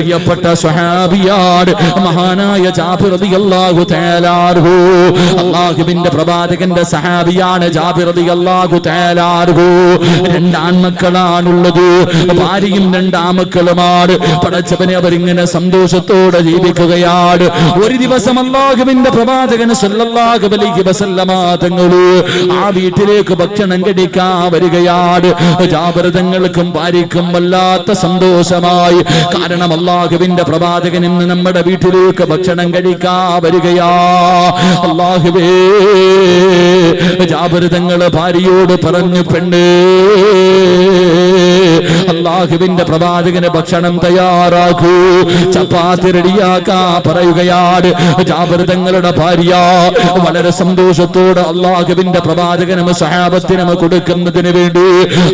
പ്രിയപ്പെട്ട സ്വഹാബിയാണ് മഹാനായ ജാബിർ റളിയല്ലാഹു തആല അൻഹു. അല്ലാഹുവിന്റെ പ്രവാചകന്റെ സഹാബിയാണ് ജാബിർ റളിയല്ലാഹു തആല അൻഹു. രണ്ട് ആൺമക്കളാണുള്ളത്, ഭാര്യയും രണ്ട് ആമക്കളുമാണ്. പടച്ചവനെ അവരിങ്ങനെ സന്തോഷത്തോടെ ജീവിക്കുകയാണ്. ഒരു ദിവസം അല്ലാഹുവിന്റെ പ്രവാചകൻ സല്ലല്ലാഹു അലൈഹി വസല്ലമ തങ്ങൾ ആ വീട്ടിലേക്ക് ഭക്ഷണം കഴിക്കാൻ വരികയാണ്. ജാബിർ തങ്ങൾക്കും ഭാര്യയ്ക്കും വല്ലാത്ത സന്തോഷമായി. കാരണം അല്ലാഹുവിന്റെ പ്രവാചകൻ ഇന്ന് നമ്മുടെ വീട്ടിലേക്ക് ഭക്ഷണം കഴിക്കാൻ വരികയാ. അല്ലാഹുവേ, ജാബിർ തങ്ങൾ ഭാര്യയോട് പറഞ്ഞു, പെണ്ണ്, അല്ലാഹുവിന്റെ പ്രവാചകന് ഭക്ഷണം തയ്യാറാക്കൂ, ചപ്പാത്തി റെഡിയാക്കാ പറയുകയാണ്. ജാബിർ തങ്ങളുടെ ഭാര്യ വളരെ സന്തോഷത്തോടെ അല്ലാഹുവിന്റെ പ്രവാചകനും സഹാബത്തിനും കൊടുക്കുന്നതിന് വേണ്ടി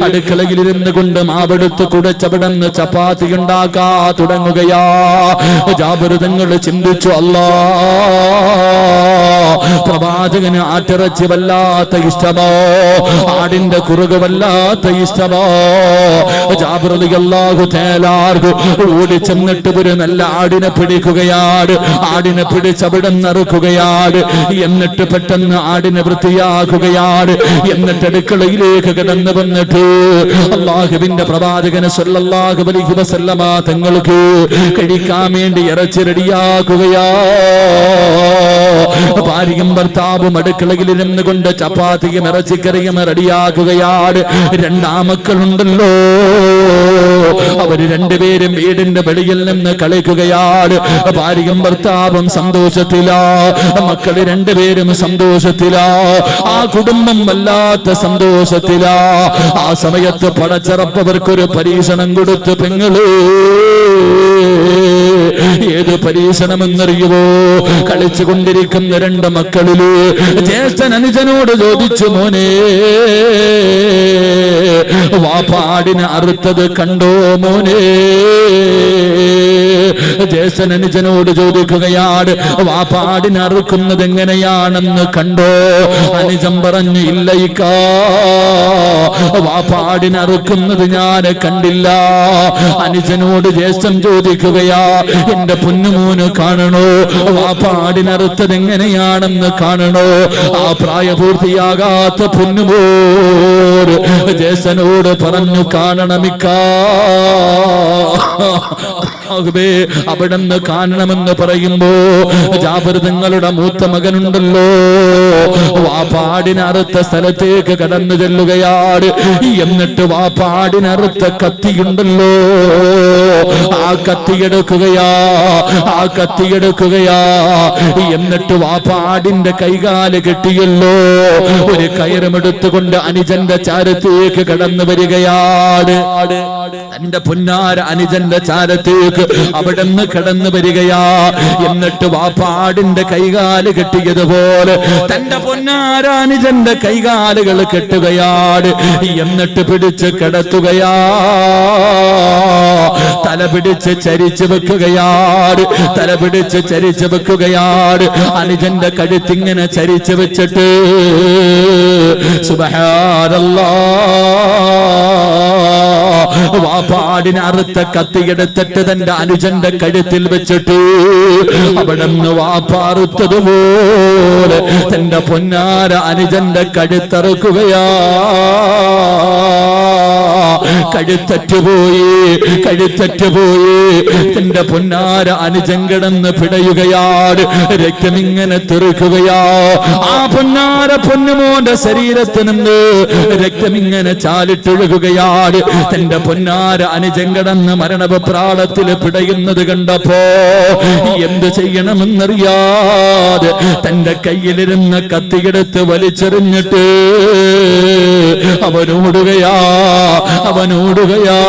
അടുക്കളയിൽ ഇരുന്ന് കൊണ്ട് മാവെടുത്ത് കുടച്ചവിടന്ന് ചപ്പാത്തി ഉണ്ടാക്കാ തുടങ്ങുകയാ. ജാബിർ തങ്ങൾ ചിന്തിച്ചു, അല്ലാ, പ്രവാചകന് ആട്ടിറച്ചി വല്ലാത്ത ഇഷ്ടമോ, ആടിന്റെ കുറുക് വല്ലാത്ത ഇഷ്ടമോ. ജാബിർ റളിയല്ലാഹു തആല അൻഹു ഓടി ചെന്നിട്ട് ഒരു നല്ല ആടിനെ പിടിക്കുകയാണ്. ആടിനെ പിടിച്ചവിടെ നറുക്കുകയാണ്. എന്നിട്ട് പെട്ടെന്ന് ആടിനെ വൃത്തിയാക്കുകയാണ്. എന്നിട്ട് അടുക്കളയിലേക്ക് കടന്നു വന്നിട്ട് അല്ലാഹുവിന്റെ പ്രവാചകന് സല്ലല്ലാഹു അലൈഹി വസല്ലമ തങ്ങൾക്ക് കഴിക്കാൻ വേണ്ടി ഇറച്ചി റെഡിയാക്കുകയാ. ഭാര്യയും ഭർത്താവും അടുക്കളയിൽ ഇരുന്ന് കൊണ്ട് ചപ്പാത്തിയും ഇറച്ചിക്കറിയും റെഡിയാക്കുകയാണ്. രണ്ടാമക്കളുണ്ടല്ലോ, അവര് രണ്ടുപേരും വീടിന്റെ വെളിയിൽ നിന്ന് കളിക്കുകയാണ്. ഭാര്യയും ഭർത്താവും സന്തോഷത്തിലാ, മക്കള് രണ്ടുപേരും സന്തോഷത്തിലാ, ആ കുടുംബം വല്ലാത്ത സന്തോഷത്തിലാ. ആ സമയത്ത് പടച്ചറപ്പവർക്കൊരു പരീക്ഷണം കൊടുത്ത്, പെങ്ങള്, ഏത് പരീക്ഷണമെന്നറിയുവോ? കളിച്ചുകൊണ്ടിരിക്കുന്ന രണ്ട് മക്കളില് ജ്യേഷ്ഠൻ അനുജനോട് ചോദിച്ചു, മോനെ, വാപ്പാടിനെ അറുത്തത് കണ്ടോ മോനെ? ജ്യേഷ്ഠൻ അനുജനോട് ചോദിക്കുകയാണ്, വാപ്പാടിനെ അറുക്കുന്നത് എങ്ങനെയാണെന്ന് കണ്ടോ? അനുജൻ പറഞ്ഞു, ഇല്ലയിക്കാ, വാപ്പാടിനെ അറുക്കുന്നത് ഞാൻ കണ്ടില്ല. അനുജനോട് ജ്യേഷ്ഠൻ ചോദിക്കുകയാ, എന്റെ പൊന്നുമോന് കാണണോ? വാപ്പാടിനറുത്തത് എങ്ങനെയാണെന്ന് കാണണോ? ആ പ്രായപൂർത്തിയാകാത്ത പൊന്നുമോൻ ജ്യേഷ്ഠനോട് പറഞ്ഞു, കാണണമിക്കാ, അവിടെന്ന് കാണണമെന്ന് പറയുമ്പോ ജാബിർ തങ്ങളുടെ മൂത്ത മകനുണ്ടല്ലോ, വാപ്പാടിനറുത്ത സ്ഥലത്തേക്ക് കടന്നു ചെല്ലുകയാണ്. എന്നിട്ട് വാപ്പാടിനറുത്ത കത്തിയുണ്ടല്ലോ, ആ കത്തിയെടുക്കുകയാ, ആ കത്തിയെടുക്കുകയാ. എന്നിട്ട് വാപ്പാടിന്റെ കൈകാല് കെട്ടിയല്ലോ, ഒരു കയറുമെടുത്തുകൊണ്ട് അനുജന്റെ ചാരത്തേക്ക് കടന്നു വരികയാണ്. എന്റെ പൊന്നാര അനുജന്റെ ചാരത്തേക്ക് അവിടെന്ന് കടന്നു വരികയാ. എന്നിട്ട് വാപ്പാടിന്റെ കൈകാല് കെട്ടിയതുപോലെ തന്റെ പൊന്നാര അനുജന്റെ കൈകാലുകൾ കെട്ടുകയാണ്. എന്നിട്ട് പിടിച്ച് കിടത്തുകയാ, തല പിടിച്ച് ചരിച്ചു വെക്കുകയാണ്, തല പിടിച്ച് ചരിച്ചു വെക്കുകയാണ്. അനുജന്റെ കഴുത്തിങ്ങനെ ചരിച്ചു വെച്ചിട്ട് സുബ്ഹാനല്ലാഹ്, വാപ്പാടിന് അറുത്ത കത്തിയെടുത്തിട്ട് തന്റെ അനുജന്റെ കഴുത്തിൽ വെച്ചിട്ട് അവിടെന്ന് വാപ്പാറുത്തതുപോലെ തന്റെ പൊന്നാര അനുജന്റെ കഴുത്തറുക്കുകയാ. കഴുത്തറ്റുപോയി, കഴുത്തറ്റുപോയി. തന്റെ പൊന്നാര അനുജൻ കിടന്ന് പിടയുകയാണ്. രക്തമിങ്ങനെ തെറിക്കുകയാ. ആ പൊന്നാര പൊന്നുമോന്റെ ശരീരത്തിൽ നിന്ന് രക്തമിങ്ങനെ ചാലിട്ടൊഴുകുകയാണ്. തന്റെ പൊന്നാര അനുജൻ കിടന്ന് മരണപ്രാളത്തിൽ പിടയുന്നത് കണ്ടപ്പോ എന്ത് ചെയ്യണമെന്നറിയാതെ തന്റെ കയ്യിലിരുന്ന കത്തിയെടുത്ത് വലിച്ചെറിഞ്ഞിട്ട് അവനോടുകയാ, അവനോടുകയാ.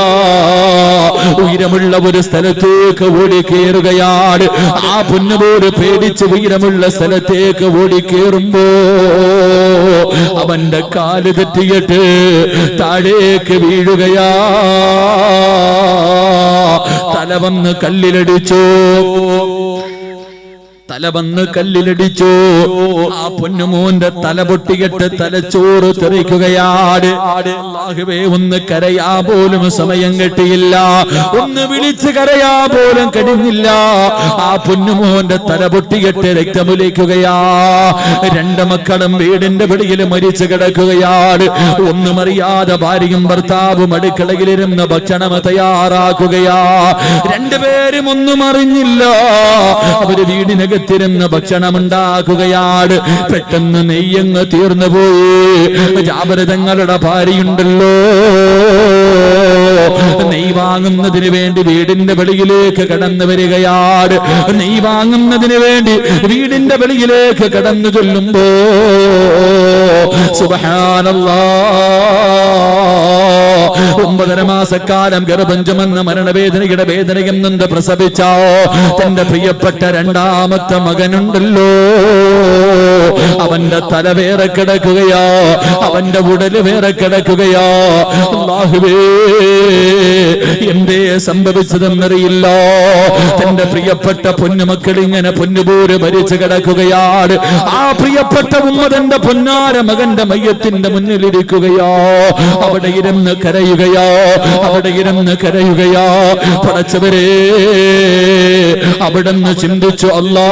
ഉയരമുള്ള ഒരു സ്ഥലത്തേക്ക് ഓടിക്കേറുകയാണ്. ആ പൊന്നുപോര് പേടിച്ച് ഉയരമുള്ള സ്ഥലത്തേക്ക് ഓടിക്കേറുമ്പോ അവന്റെ കാല് തെറ്റിയിട്ട് താഴേക്ക് വീഴുകയാ. തല വന്ന് കല്ലിലടിച്ചു. തല വന്ന് കല്ലിലടിച്ചു. ആ പൊന്നുമോന്റെ തല പൊട്ടിയിട്ട് തലച്ചോറ് തെറിക്കുകയാണ്. അല്ലാഹുവേ, ഒന്ന് കരയാ പോലും സമയം കിട്ടിയില്ല, ഒന്ന് വിളിച്ച് കരയാ പോലും കഴിഞ്ഞില്ല. ആ പൊന്നുമോന്റെ തല പൊട്ടിയിട്ട് രക്തമൊലിക്കുകയാ. രണ്ട് മക്കളും വീടിന്റെ വെളിയിൽ മരിച്ചു കിടക്കുകയാണ്. ഒന്നും അറിയാതെ ഭാര്യയും ഭർത്താവും അടുക്കളയിലിരുന്ന് ഭക്ഷണം തയ്യാറാക്കുകയാ. രണ്ടുപേരും ഒന്നും അറിഞ്ഞില്ല. അവര് വീടിനകത്തിരുന്ന് ഭക്ഷണം ഉണ്ടാക്കുകയാണ്. പെട്ടെന്ന് നെയ്യങ്ങ് തീർന്നു പോയി. ജാബിർ തങ്ങളുടെ ഭാര്യയുണ്ടല്ലോ, നെയ് വാങ്ങുന്നതിന് വേണ്ടി വീടിന്റെ വെളിയിലേക്ക് കടന്നു വരികയാണ്. നെയ് വാങ്ങുന്നതിന് വേണ്ടി വീടിന്റെ വെളിയിലേക്ക് കടന്നു ചൊല്ലുമ്പോ സുബ്ഹാനല്ലാഹ്, 9.5 മാസക്കാലം ഗർഭം ചുമന്ന മരണവേദനയുടെ വേദനയും നൊന്ത് പ്രസവിച്ച തന്റെ പ്രിയപ്പെട്ട രണ്ടാമത്തെ മകനുണ്ടല്ലോ, അവന്റെ തല വേറെ കിടക്കുകയാ, അവന്റെ ഉടല് വേറെ കിടക്കുകയാ. അല്ലാഹുവേ, എന്തേ സംഭവിച്ചതെന്നറിയില്ല. തന്റെ പ്രിയപ്പെട്ട പൊന്നുമക്കൾ ഇങ്ങനെ പൊന്നുപോര് ഭരിച്ചു കിടക്കുകയാണ്. ആ പ്രിയപ്പെട്ട ഉമ്മ തന്റെ പൊന്നാര മകന്റെ മയ്യത്തിന്റെ മുന്നിലിരിക്കുകയോ, അവിടെ ഇരുന്ന് കരയുകയോ, അവിടെ ഇരുന്ന് കരയുകയോ. പടച്ചവരെ, അവിടുന്ന് ചിന്തിച്ചു, അല്ലാ,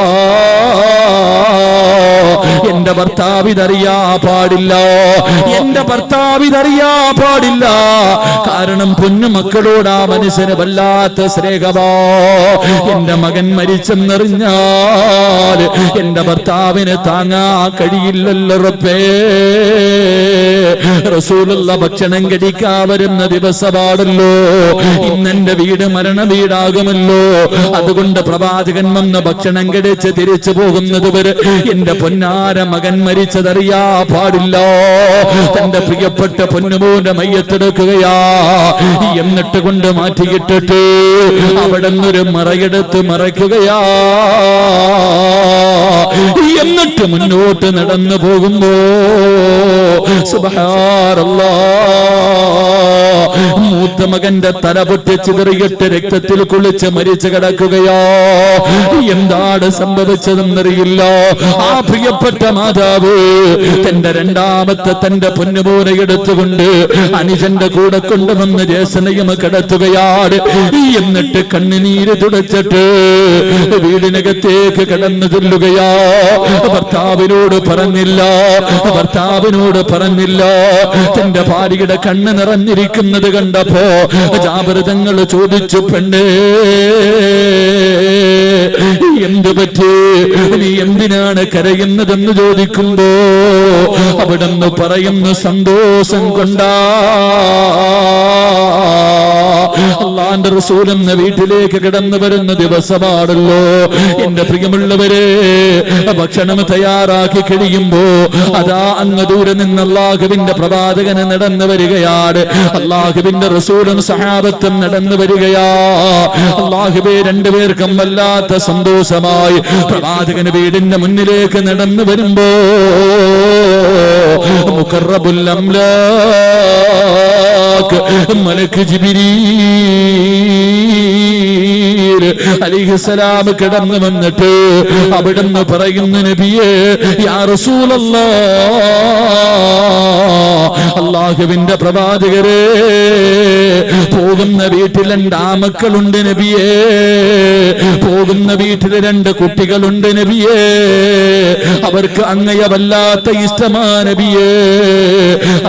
എന്റെ ഭർത്താവ് ഇതറിയാ പാടില്ല, എന്റെ ഭർത്താവ് ഇതറിയാ പാടില്ല. കാരണം പൊന്നുമക്കളോട് ആ മനുഷ്യന് വല്ലാത്ത സ്നേഹമോ. എന്റെ മകൻ മരിച്ചെന്നറിഞ്ഞാൽ എന്റെ ഭർത്താവിന് താങ്ങാ കഴിയില്ലല്ലോ റബ്ബേ. റസൂലുള്ള ഭക്ഷണം കഴിക്കാ വരുന്ന ദിവസമാണല്ലോ, ഇന്നെന്റെ വീട് മരണ വീടാകുമല്ലോ. അതുകൊണ്ട് പ്രവാചകൻ വന്ന് ഭക്ഷണം കഴിച്ച് തിരിച്ചു പോകുന്നത് വരെ എന്റെ പൊന്നാര മകൻ മരിച്ചതറിയാ പാടില്ല. തന്റെ പ്രിയപ്പെട്ട പൊന്നുമോന്റെ മയ്യത്തെടുക്കുകയാ, എന്നിട്ട് കൊണ്ട് മാറ്റിയിട്ടിട്ട് അവിടെ നിന്നൊരു മറയെടുത്ത് മറയ്ക്കുകയാ. എന്നിട്ട് മുന്നോട്ട് നടന്നു പോകുമ്പോ സുബ്ഹാനല്ലാഹ്, മൂത്ത മകന്റെ തല പൊട്ടി ചിതറിയിട്ട് രക്തത്തിൽ കുളിച്ച് മരിച്ചു കിടക്കുകയോ. എന്താണ് സംഭവിച്ചതെന്നറിയില്ല. ആ പ്രിയപ്പെട്ട മാതാവ് തന്റെ രണ്ടാമത്തെ തന്റെ പൊന്നുമോനെ എടുത്തുകൊണ്ട് അനുജന്റെ കൂടെ കൊണ്ടുവന്ന് ജ്യേഷ്ഠനെയും കിടത്തുകയാണ്. എന്നിട്ട് കണ്ണുനീര് തുടച്ചിട്ട് വീടിനകത്തേക്ക് കടന്നു ചെല്ലുകയാ. ഭർത്താവിനോട് പറഞ്ഞില്ല, ഭർത്താവിനോട് പറഞ്ഞില്ല. തന്റെ ഭാര്യയുടെ കണ്ണ് നിറഞ്ഞിരിക്കുന്നത് കണ്ടപ്പോ ജാബിർ തങ്ങൾ ചോദിച്ചു, പെണ്ണേ, എന്ത് പറ്റി, നീ എന്തിനാണ് കരയുന്നതെന്ന് ചോദിക്കുമ്പോ അവിടുന്ന് പറയുന്നു, സന്തോഷം കൊണ്ടാ. അല്ലാഹുവിന്റെ റസൂൽ എന്ന വീട്ടിലേക്ക് കടന്നു വരുന്ന ദിവസമാണല്ലോ. എന്റെ പ്രിയമുള്ളവരെ, ഭക്ഷണം തയ്യാറാക്കി കഴിയുമ്പോ അതാ അങ്ങ് ദൂരെ നിന്ന് അല്ലാഹുവിന്റെ പ്രവാചകന് നടന്നു വരികയാണ്. അല്ലാഹുവിന്റെ റസൂലും സഹാബത്തും നടന്നു വരികയാ. അല്ലാഹുവേ, രണ്ടുപേർക്കും വല്ലാത്ത സന്തോഷമായി. പ്രവാചകന് വീടിന്റെ മുന്നിലേക്ക് നടന്നു വരുമ്പോ മുഖറബുൽ അംലാക്ക് മലക്ക് ജിബ്രീൽ അലൈഹിസ്സലാം കടന്നു വന്നിട്ട് അവിടുന്ന് പറയുന്നു, നബിയേ, യാ റസൂലല്ലാഹ്, അല്ലാഹുവിന്റെ പ്രവാചകരെ, പോകുന്ന വീട്ടിൽ 2 ആമക്കളുണ്ട് നബിയേ, പോകുന്ന വീട്ടിൽ 2 കുട്ടികളുണ്ട് നബിയേ, അവർക്ക് അങ്ങയെ വല്ലാത്ത ഇഷ്ടമാ നബിയേ.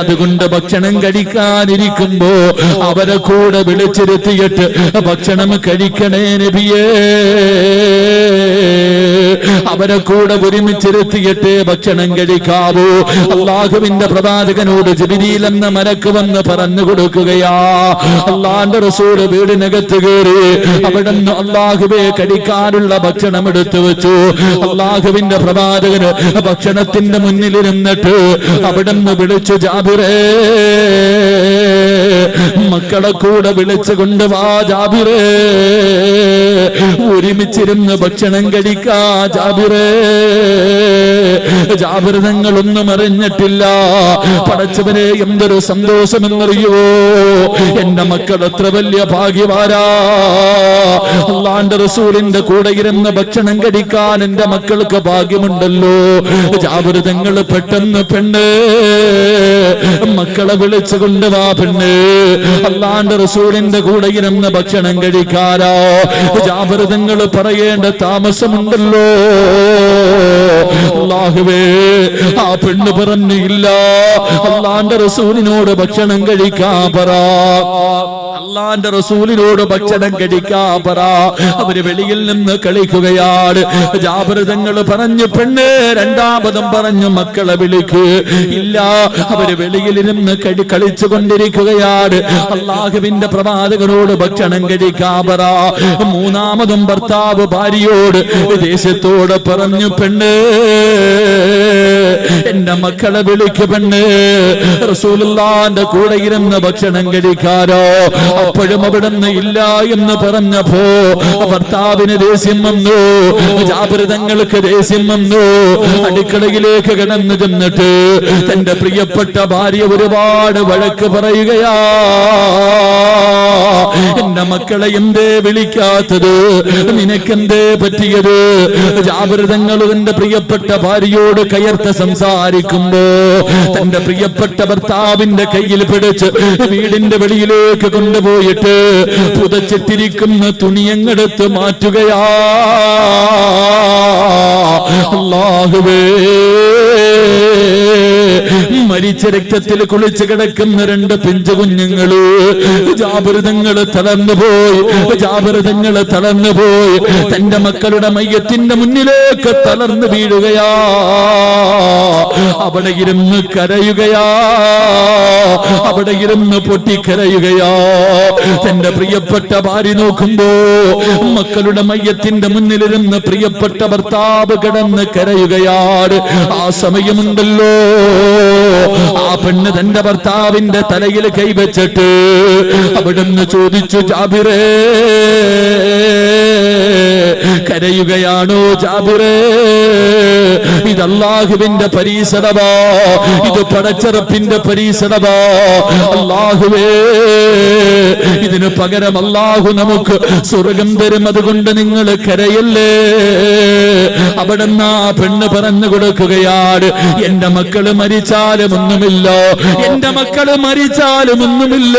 അതുകൊണ്ട് ഭക്ഷണം കഴിക്കാനിരിക്കുമ്പോ അവരെ കൂടെ വിളിച്ചിരുത്തിയിട്ട് ഭക്ഷണം കഴിക്കണേ നബിയേ. അവരെ കൂടെ ഒരുമിച്ചിരുത്തിയിട്ട് ഭക്ഷണം കഴിക്കാവൂ. അല്ലാഹുവിന്റെ പ്രവാചകനോട് ജിബ്രീൽ എന്ന മലക്ക് വന്ന് പറഞ്ഞു കൊടുക്കുകയാ. അല്ലാഹുവിന്റെ റസൂൽ വീടിനകത്ത് കയറി അവിടുന്ന് അല്ലാഹുവേ കഴിക്കാനുള്ള ഭക്ഷണം എടുത്തു വെച്ചു. അല്ലാഹുവിന്റെ പ്രവാചകന് ഭക്ഷണത്തിന്റെ മുന്നിലിരുന്നിട്ട് അവിടുന്ന് വിളിച്ചു, ജാബിറേ, മക്കളെ കൂടെ വിളിച്ചു കൊണ്ടുവാ ജാബിറേ, ഒരുമിച്ചിരുന്ന് ഭക്ഷണം കഴിക്കാ ജാബിറേ. ജാബിർ തങ്ങളൊന്നും അറിഞ്ഞിട്ടില്ല. പടച്ചവനെ, എന്തൊരു സന്തോഷമെന്നറിയോ. എന്റെ മക്കൾ എത്ര വലിയ ഭാഗ്യവാരാ. അല്ലാഹുവിന്റെ അള്ളാന്റെ റസൂലിന്റെ കൂടെ ഇരുന്ന് ഭക്ഷണം കഴിക്കാൻ എന്റെ മക്കൾക്ക് ഭാഗ്യമുണ്ടല്ലോ. ജാബിർ തങ്ങൾ പെട്ടെന്ന് പെണ്ണ് മക്കളെ വിളിച്ചു കൊണ്ടുവാ പെണ്ണ്, അള്ളാന്റെ റസൂലിന്റെ കൂടെ ഇരുന്ന് ഭക്ഷണം കഴിക്കാരോ. ജാബിർ തങ്ങൾ പറയേണ്ട താമസമുണ്ടല്ലോ. അല്ലാഹുവേ, ആ പെണ്ണ് പറഞ്ഞു ഇല്ല, അള്ളാന്റെ റസൂലിനോട് ഭക്ഷണം കഴിക്കാൻ പറ, അള്ളാന്റെ റസൂലിനോട് ഭക്ഷണം കഴിക്കാൻ പറ. അവര് വെളിയിൽ നിന്ന് കളിക്കുകയാണ്. ജാബിർ തങ്ങൾ പറഞ്ഞു പെണ്ണ് രണ്ടാമതും പറഞ്ഞു മക്കളെ വിളിക്ക്. ഇല്ല, അവര് വെളിയിൽ നിന്ന് കളിച്ചു കൊണ്ടിരിക്കുകയാണ്. അള്ളാഹുവിന്റെ പ്രവാചകനോട് ഭക്ഷണം കഴിക്കാൻ പറ. മൂന്നാമതും ഭർത്താവ് ഭാര്യയോട് ദേശത്തോട് പറഞ്ഞു പെണ്ണ് എന്റെ മക്കളെ വിളിക്ക് പെണ്ണ്, റസൂലുള്ളാന്റെ കൂടെ ഇരുന്ന് ഭക്ഷണം കഴിക്കാരോ. അപ്പോഴും അവിടുന്ന് ഇല്ല എന്ന് പറഞ്ഞപ്പോ ഭർത്താവിന് ദേഷ്യം വന്നു, ജാബിർ തങ്ങൾക്ക് ദേഷ്യം വന്നു. അടുക്കളയിലേക്ക് കിടന്നു ചെന്നിട്ട് തന്റെ പ്രിയപ്പെട്ട ഭാര്യ ഒരുപാട് വഴക്ക് പറയുകയാ. എന്റെ മക്കളെ എന്തേ വിളിക്കാത്തത്, നിനക്കെന്തേ പറ്റിയത്? ജാബിർ തങ്ങൾ തന്റെ പ്രിയപ്പെട്ട ഭാര്യയോട് കയർത്ത് സംസാരിക്കുമ്പോ തന്റെ പ്രിയപ്പെട്ട ഭർത്താവിന്റെ കയ്യിൽ പിടിച്ച് വീടിന്റെ വെളിയിലേക്ക് കൊണ്ടുപോയിട്ട് പുതച്ചിട്ടിരിക്കുന്ന തുണിയങ്ങെടുത്ത് മാറ്റുകയാ. അല്ലാഹുവേ, മരിച്ച രക്തത്തിൽ കുളിച്ച് കിടക്കുന്ന രണ്ട് പിഞ്ചു കുഞ്ഞുങ്ങള്. ജാബിർ തങ്ങൾ തളർന്നുപോയി, ജാബിർ തങ്ങൾ തളർന്നുപോയി. തന്റെ മക്കളുടെ മയ്യത്തിന്റെ മുന്നിലേക്ക് തളർന്നു വീഴുകയാ. അവിടെ ഇരുന്ന് കരയുകയാ, അവിടെ ഇരുന്ന് പൊട്ടിക്കരയുകയാ. തന്റെ പ്രിയപ്പെട്ട ഭാര്യ നോക്കുമ്പോ മക്കളുടെ മയ്യത്തിന്റെ മുന്നിലിരുന്ന് പ്രിയപ്പെട്ട ഭർത്താവ് കിടന്ന് കരയുകയാണ്. ആ സമയമുണ്ടല്ലോ ആ പെണ്ണ് തന്റെ ഭർത്താവിന്റെ തലയിൽ കൈവച്ചിട്ട് അവിടുന്ന് ചോദിച്ചു, ജാബിറേ കരയുകയാണോ ജാബിറേ? ഇത് അല്ലാഹുവിന്റെ പരീക്ഷണമാ, ഇത് പടച്ചറപ്പിന്റെ പരീക്ഷണമാ. അല്ലാഹുവേ, ഇതിന് പകരം അല്ലാഹു നമുക്ക് സ്വർഗം തരും, അതുകൊണ്ട് നിങ്ങൾ കരയല്ലേ. അവിടുന്ന് ആ പെണ്ണ് പറഞ്ഞു കൊടുക്കുകയാണ്, എന്റെ മക്കള് മരിച്ചാലും ഒന്നുമില്ല, എന്റെ മക്കള് മരിച്ചാലും ഒന്നുമില്ല,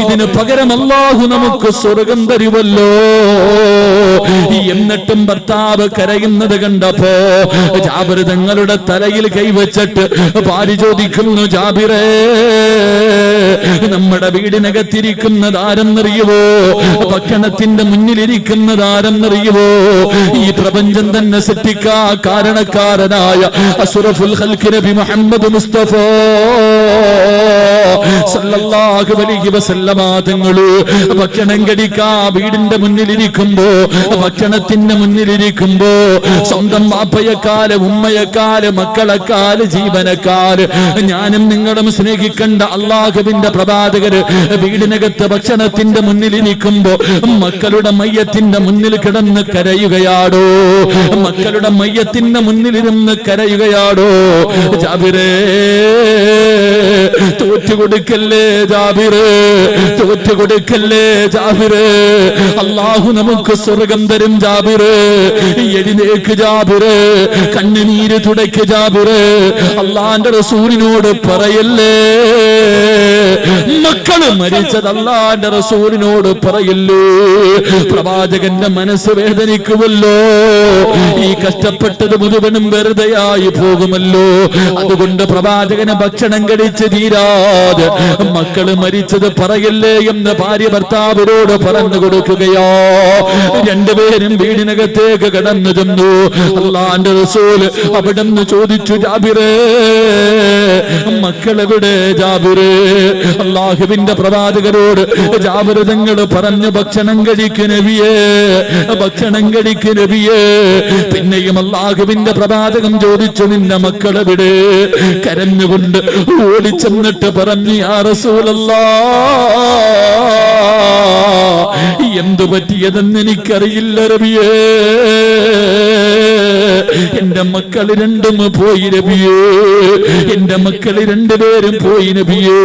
ഇതിന് പകരം അല്ലാഹു നമുക്ക് സ്വർഗം തരുമല്ലോ. എന്നിട്ടും ഭർത്താവ് കരയുന്നത് കണ്ടപ്പോ ജാബിർ തങ്ങളുടെ തലയിൽ കൈവച്ചിട്ട് ഭാര്യ ചോദിക്കുന്നു, ജാബിറേ നമ്മുടെ വീടിനകത്തിരിക്കുന്നത് ആരെന്നറിയുവോ? ഭക്ഷണത്തിന്റെ മുന്നിലിരിക്കുന്നത് ആരെന്നറിയുവോ? ഈ പ്രപഞ്ചം തന്നെ സൃഷ്ടിക്കാ കാരണക്കാരനായ അഷ്റഫുൽ ഖൽഖ് നബി മുഹമ്മദ് മുസ്തഫ സല്ലല്ലാഹു അലൈഹി വസല്ലമ തങ്ങള് ഭക്ഷണം കഴിക്കാ വീടിന്റെ മുന്നിലിരിക്കുമ്പോ, ഭക്ഷണത്തിന്റെ മുന്നിലിരിക്കുമ്പോ സ്വന്തം വാപ്പയെക്കാല് ഉമ്മയെക്കാല് മക്കളെക്കാല് ജീവനക്കാല് ഞാനും നിങ്ങളും സ്നേഹിക്കേണ്ട അള്ളാഹുവിന്റെ പ്രവാചകര് വീടിനകത്ത് ഭക്ഷണത്തിന്റെ മുന്നിലിരിക്കുമ്പോ മക്കളുടെ മയ്യത്തിന്റെ മുന്നിൽ കിടന്ന് കരയുകയാടോ, മക്കളുടെ മയ്യത്തിന്റെ മുന്നിലിരുന്ന് കരയുകയാടോ. ജാബിറേ തോറ്റുകൊടുക്കല്ലേ ജാബിറേ, തോറ്റുകൊടുക്കല്ലേ ജാബിറേ, അല്ലാഹു നമുക്ക് സ്വർഗം തരും ജാബിറേ. എഴുന്നേക്ക് ജാബിറേ, കണ്ണുനീര് തുടയ്ക്ക് ജാബിറേ. അല്ലാഹുവിന്റെ റസൂലിനോട് പറയല്ലേ, മക്കള് മരിച്ചത് അല്ലാഹുവിന്റെ റസൂലിനോട് പറയല്ലേ. പ്രവാചകന്റെ മനസ്സ് വേദനിക്കുമല്ലോ, ഈ കഷ്ടപ്പെട്ടത് മുഴുവനും വെറുതെയായി പോകുമല്ലോ. അതുകൊണ്ട് പ്രവാചകന് ഭക്ഷണം കഴിച്ച് തീരാതെ മക്കള് മരിച്ചത് പറയല്ലേ എന്ന് ഭാര്യ ഭർത്താവിനോട് പറഞ്ഞു കൊടുക്കുകയോ. രണ്ടുപേരും വീടിനകത്തേക്ക് കടന്നു ചെന്നു. അല്ലാഹുവിന്റെ റസൂൽ അവിടുന്ന് ചോദിച്ചു, ജാബിറേ മക്കളെവിടെ ജാബിറേ? അല്ലാഹുവിന്റെ പ്രവാചകരോട് ജാബിർ തങ്ങൾ പറഞ്ഞു, ഭക്ഷണം കഴിക്ക് നബിയേ, ഭക്ഷണം കഴിക്ക് നബിയേ. പിന്നെയും അല്ലാഹുവിന്റെ പ്രവാചകം ചോദിച്ചു, നിന്റെ മക്കളെവിടെ? കരഞ്ഞുകൊണ്ട് ഓടിച്ചെന്നിട്ട് പറഞ്ഞു, യാ റസൂലല്ലാഹ് എന്തു പറ്റിയതെന്ന് എനിക്കറിയില്ല നബിയേ, എന്റെ മക്കൾ രണ്ടും പോയി നബിയേ, എന്റെ മക്കൾ രണ്ടുപേരും പോയി നബിയേ.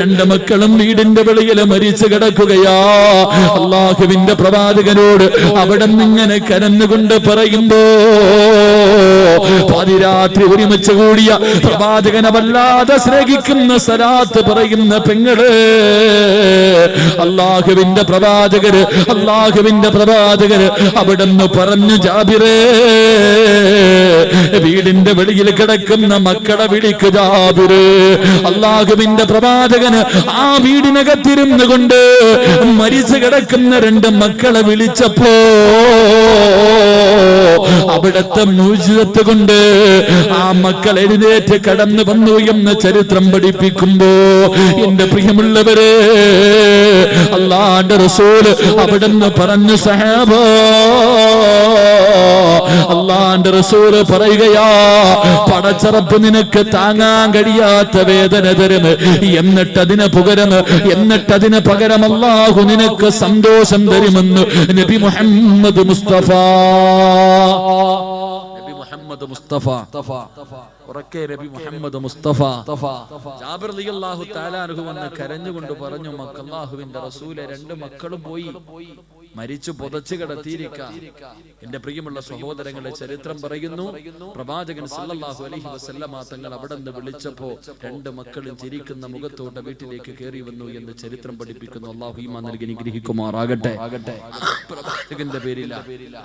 രണ്ട് മക്കളും വീടിന്റെ വെളിയിൽ മരിച്ചു കിടക്കുകയാ. അല്ലാഹുവിന്റെ പ്രവാചകനോട് അവിടെ നിന്നിങ്ങനെ കരഞ്ഞുകൊണ്ട് പറയുമ്പോ പാതിരാത്രി ഒരുമിച്ച് കൂടിയ പ്രവാചകനെ വല്ലാതെ സ്നേഹിക്കുന്ന സലാത്ത് പറയുന്ന പെങ്ങള്, അല്ലാഹുവിന്റെ പ്രവാചകര് അവിടെ നിന്ന് പറഞ്ഞു, ജാബിറേ, വീടിന്റെ വെളിയിൽ കിടക്കുന്ന മക്കളെ വിളിക്കു ജാബിറ്. അല്ലാഹുവിന്റെ പ്രവാചകന് ആ വീടിനകത്തിരുന്നു കൊണ്ട് മരിച്ചു കിടക്കുന്ന രണ്ട് മക്കളെ വിളിച്ചപ്പോ അവിടത്തെ മുഅ്ജിസത്ത് കൊണ്ട് ആ മക്കൾ എഴുന്നേറ്റ് കടന്നു വന്നു എന്ന് ചരിത്രം പഠിപ്പിക്കുമ്പോ എന്റെ പ്രിയമുള്ളവരെ, അല്ലാഹുവിന്റെ റസൂല് അവിടുന്ന് പറഞ്ഞു, സഹാബ, അല്ലാഹുവിന്റെ റസൂല് പറയുകയാ, പടച്ചറപ്പ് നിനക്ക് താങ്ങാൻ കഴിയാത്ത വേദന തരും, എന്നിട്ടതിന് പകരം അല്ലാഹു നിനക്ക് സന്തോഷം തരുമെന്ന് നബി മുഹമ്മദ് മുസ്തഫ. ഉറക്കെ നബി മുഹമ്മദ് മുസ്തഫ. ജാബിർ റളിയല്ലാഹു തആല അൻഹു വന്ന് കരഞ്ഞുകൊണ്ട് പറഞ്ഞു, അല്ലാഹുവിന്റെ റസൂലെ, രണ്ട് മക്കളും പോയി, മരിച്ചു പുതച്ചു കിടത്തിയിരിക്കാം. എന്റെ പ്രിയമുള്ള സഹോദരങ്ങളെ, ചരിത്രം പറയുന്നു, പ്രവാചകൻ സല്ലല്ലാഹു അലൈഹി വസല്ലമ തങ്ങൾ അവിടെ നിന്ന് വിളിച്ചപ്പോ രണ്ട് മക്കളും ചിരിക്കുന്ന മുഖത്തോടെ വീട്ടിലേക്ക് കയറി വന്നു എന്ന് ചരിത്രം പഠിപ്പിക്കുന്നു. അല്ലാഹു ഈമാൻ നൽകി അനുഗ്രഹിക്കുമാറാകട്ടെ.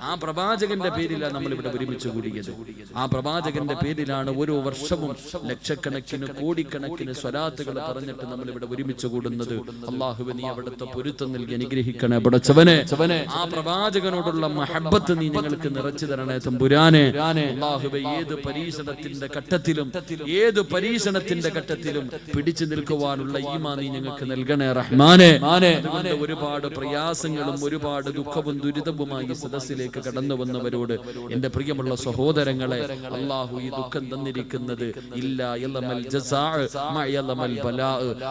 ആ പ്രവാചകന്റെ പേരിലാണ് നമ്മൾ ഇവിടെ ഒരുമിച്ച് കൂടിയത്. ആ പ്രവാചകന്റെ പേരിലാണ് ഓരോ വർഷവും ലക്ഷക്കണക്കിന് കോടിക്കണക്കിന് സ്വലാത്തുകൾ പറഞ്ഞിട്ട് നമ്മൾ ഇവിടെ ഒരുമിച്ച് കൂടുന്നത്. അല്ലാഹുവേ, നീ അവിടുത്തെ പൊരുത്തം നൽകി അനുഗ്രഹിക്കണേ പടച്ചവനെ. ആ പ്രവാചകനോടുള്ള മഹബ്ബത്ത് നീ ഞങ്ങൾക്ക് നിറച്ചു തരണേ തമ്പുരാനെ. അല്ലാഹുവേ, ഏത് പരീക്ഷണത്തിന്റെ ഘട്ടത്തിലും പിടിച്ചു നിൽക്കുവാനുള്ള ഈമാൻ നീ ഞങ്ങൾക്ക് നൽകണേ റഹ്മാനെ. ഒരുപാട് പ്രയാസങ്ങളും ഒരുപാട് ദുഃഖവും ദുരിതവുമായി സദസ്സിലേക്ക് കടന്നു വന്നവരോട് എന്റെ പ്രിയമുള്ള സഹോദരങ്ങളെ, അല്ലാഹു ഈ ദുഃഖം തന്നിരിക്കുന്നത്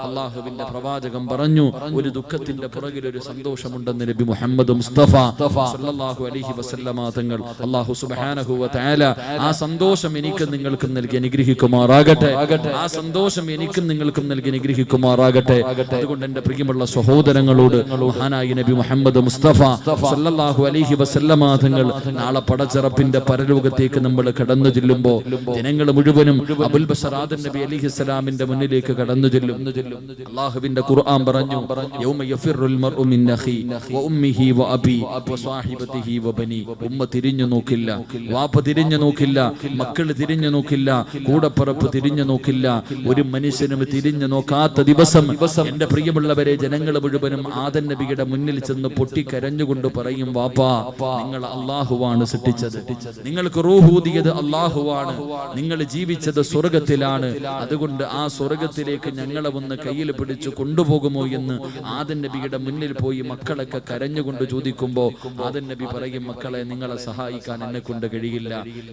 അല്ലാഹുവിന്റെ പ്രവാചകൻ പറഞ്ഞു, ഒരു ദുഃഖത്തിന്റെ പുറകിൽ ഒരു സന്തോഷമുണ്ടെന്ന് നബി മുഹമ്മദ് മുസ്തഫ സല്ലല്ലാഹു അലൈഹി വസല്ലമ തങ്ങൾ. അല്ലാഹു സുബ്ഹാനഹു വ തആല ആ സന്തോഷം എനിക്കും നിങ്ങൾക്കും നൽകി അനുഗ്രഹിക്കുമാറാകട്ടെ. ആ സന്തോഷം എനിക്കും നിങ്ങൾക്കും നൽകി അനുഗ്രഹിക്കുമാറാകട്ടെ. അതുകൊണ്ട് എന്റെ പ്രിയമുള്ള സഹോദരങ്ങളോട് മഹാനായ നബി മുഹമ്മദ് മുസ്തഫ സല്ലല്ലാഹു അലൈഹി വസല്ലമ തങ്ങൾ നാളെ പടച്ചറപ്പിന്റെ പരലോകത്തേക്ക് നമ്മൾ കടന്നു ചെല്ലുമ്പോ ജനങ്ങൾ മുഴുവനും അബുൽ ബശർ ആദം നബി അലൈഹിസ്സലാമിന്റെ മുന്നിലേക്ക് കടന്നു ചെല്ലും. അല്ലാഹുവിന്റെ ഖുർആൻ പറഞ്ഞു, യൗമ യഫിറുൽ മർഉ മിൻ അഖി വ ഉമ്മിഹി വ അബി വ സ്വഹിബതിഹി വ ബനി. ഉമ്മ തിരിഞ്ഞു നോക്കില്ല, വാപ്പ തിരിഞ്ഞു നോക്കില്ല, മക്കൾ തിരിഞ്ഞു നോക്കില്ല, കൂടപ്പറപ്പ് തിരിഞ്ഞു നോക്കില്ല. ഒരു മനുഷ്യനും തിരിഞ്ഞു നോക്കാത്ത ദിവസം എന്റെ പ്രിയമുള്ളവരെ, ജനങ്ങൾ മുഴുവനും ആദം നബിയുടെ മുന്നിൽ ചെന്ന് പൊട്ടിക്കരഞ്ഞുകൊണ്ട് പറയും, വാപ്പാ, നിങ്ങൾ അല്ലാഹുവാണ് സൃഷ്ടിച്ചത്, നിങ്ങൾക്ക് റൂഹൂദിയത് അല്ലാഹുവാണ്, നിങ്ങൾ ജീവിച്ചത് സ്വർഗത്തിലാണ്, അതുകൊണ്ട് ആ സ്വർഗത്തിലേക്ക് ഞങ്ങളെ ഒന്ന് കയ്യിൽ പിടിച്ചു കൊണ്ടുപോകുമോ എന്ന് ആദം നബിയുടെ മുന്നിൽ പോയി മക്കളൊക്കെ കരഞ്ഞുകൊണ്ട് ചോദിക്കുമ്പോ ആദം നബി പറയും, മക്കളെ, നിങ്ങളെ സഹായിക്കാൻ എന്നെ കൊണ്ട് കഴിയില്ല,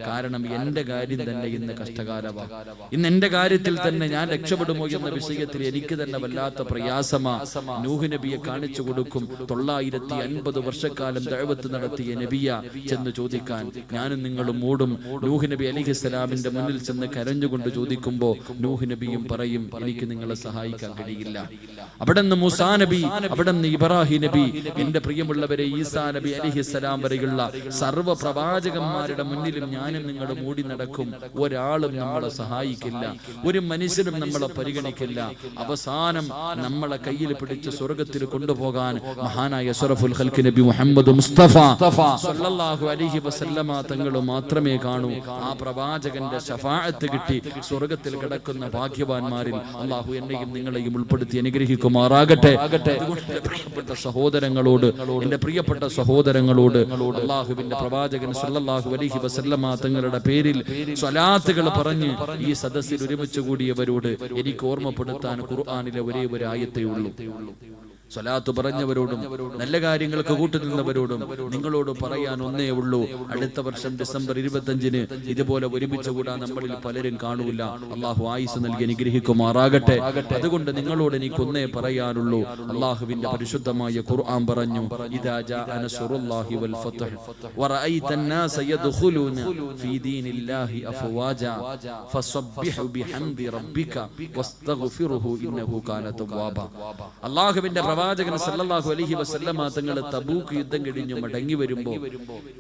കാരണം എന്റെ കാര്യം തന്നെ ഇന്ന് കഷ്ടകാലമാണ്, ഇന്ന് എന്റെ കാര്യത്തിൽ തന്നെ ഞാൻ രക്ഷപ്പെടുമോ എന്ന വിഷയത്തിൽ എനിക്ക് തന്നെ വല്ലാത്ത പ്രയാസമാ. നൂഹ് നബിയെ കാണിച്ചു കൊടുക്കും, 950 വർഷക്കാലം ദഅവത്ത് നടത്തിയ നബിയ ചെന്ന് ചോദിക്കാൻ ഞാനും നിങ്ങളും മൂടും. നൂഹ് നബി അലൈഹിസ്സലാമിന്റെ മുന്നിൽ ചെന്ന് കരഞ്ഞുകൊണ്ട് ചോദിക്കുമ്പോ നൂഹ് നബിയും പറയും, എനിക്ക് നിങ്ങളെ സഹായിക്കാൻ കഴിയില്ല. അവിടെ നിന്ന് മൂസാ നബി, അവിടെ നിന്ന് ഇബ്രാഹിം നബി, എന്റെ പ്രിയമുള്ളവരെ, ഈസാ നബി അലൈഹിസ്സലാം വരെയുള്ള സർവ്വ പ്രവാചകന്മാരുടെ മുന്നിലും ഞാനും നിങ്ങളും മൂടി നടക്കും. ഒരാളും നമ്മളെ സഹായിക്കില്ല, ഒരു മനുഷ്യനും നമ്മളെ പരിഗണിക്കില്ല. അവസാനം നമ്മളെ കയ്യിൽ പിടിച്ച് സ്വർഗത്തിൽ കൊണ്ടുപോകാൻ മഹാനായ അഷ്റഫുൽ ഖൽഖ് നബി മുഹമ്മദ് മുസ്തഫ സല്ലല്ലാഹു അലൈഹി വസല്ലമ തങ്ങൾ മാത്രമേ കാണൂ. ആ പ്രവാചകന്റെ ശഫാഅത്ത് കിട്ടി സ്വർഗത്തിൽ കിടക്കുന്ന ഭാഗ്യവാന്മാരിൽ അല്ലാഹു എന്നെയും നിങ്ങളെയും ഉൾപ്പെടുത്തി അനുഗ്രഹിക്കുമാറാകട്ടെ. എന്റെ പ്രിയപ്പെട്ട സഹോദരങ്ങളോട് അല്ലാഹുവിന്റെ പ്രവാചകൻ സല്ലല്ലാഹു അലൈഹി വസല്ലമ തങ്ങളുടെ പേരിൽ സ്വലാത്തുകൾ പറഞ്ഞ് ഈ സദസ്സിൽ ഒരുമിച്ച് കൂടിയവരോട് എനിക്ക് ഓർമ്മപ്പെടുത്താൻ ഖുർആനിലെ ഒരേ ഒരു ആയത്തേ ഉള്ളൂ. സ്വലാത്ത് പറഞ്ഞവരോടും നല്ല കാര്യങ്ങൾക്ക് കൂട്ടുനിന്നവരോടും നിങ്ങളോട് പറയാൻ ഒന്നേ ഉള്ളൂ, അടുത്ത വർഷം ഡിസംബർ 25-ന് ഇതുപോലെ ഒരുമിച്ച് കൂടാൻ നമ്മളിൽ പലരും കാണൂല. അള്ളാഹു ആയുസ് നൽകി അനുഗ്രഹിക്കുമാറാകട്ടെ. അതുകൊണ്ട് നിങ്ങളോട് എനിക്ക് ഒന്നേ പറയാനുള്ളൂ. അള്ളാഹുവിന്റെ പരിശുദ്ധമായ ഖുർആൻ പറഞ്ഞു, ഇദാ ജാഅ നസ്റുല്ലാഹി വൽ ഫത്ഹ് വറഅയ്ത അന്നാസ യദ്ഖുലൂന ഫീ ദീനില്ലാഹി അഫ്വാജാ ഫസബ്ബിഹു ബിഹംദി റബ്ബിക വസ്തഗ്ഫിറുഹു ഇന്നഹു കാന തവ്വാബാ. അള്ളാഹുവിന്റെ പ്രവാചകൻ സല്ലല്ലാഹു അലൈഹി വസല്ലമ തങ്ങൾ തബൂക്ക് യുദ്ധം കഴിഞ്ഞു മടങ്ങി വരുമ്പോൾ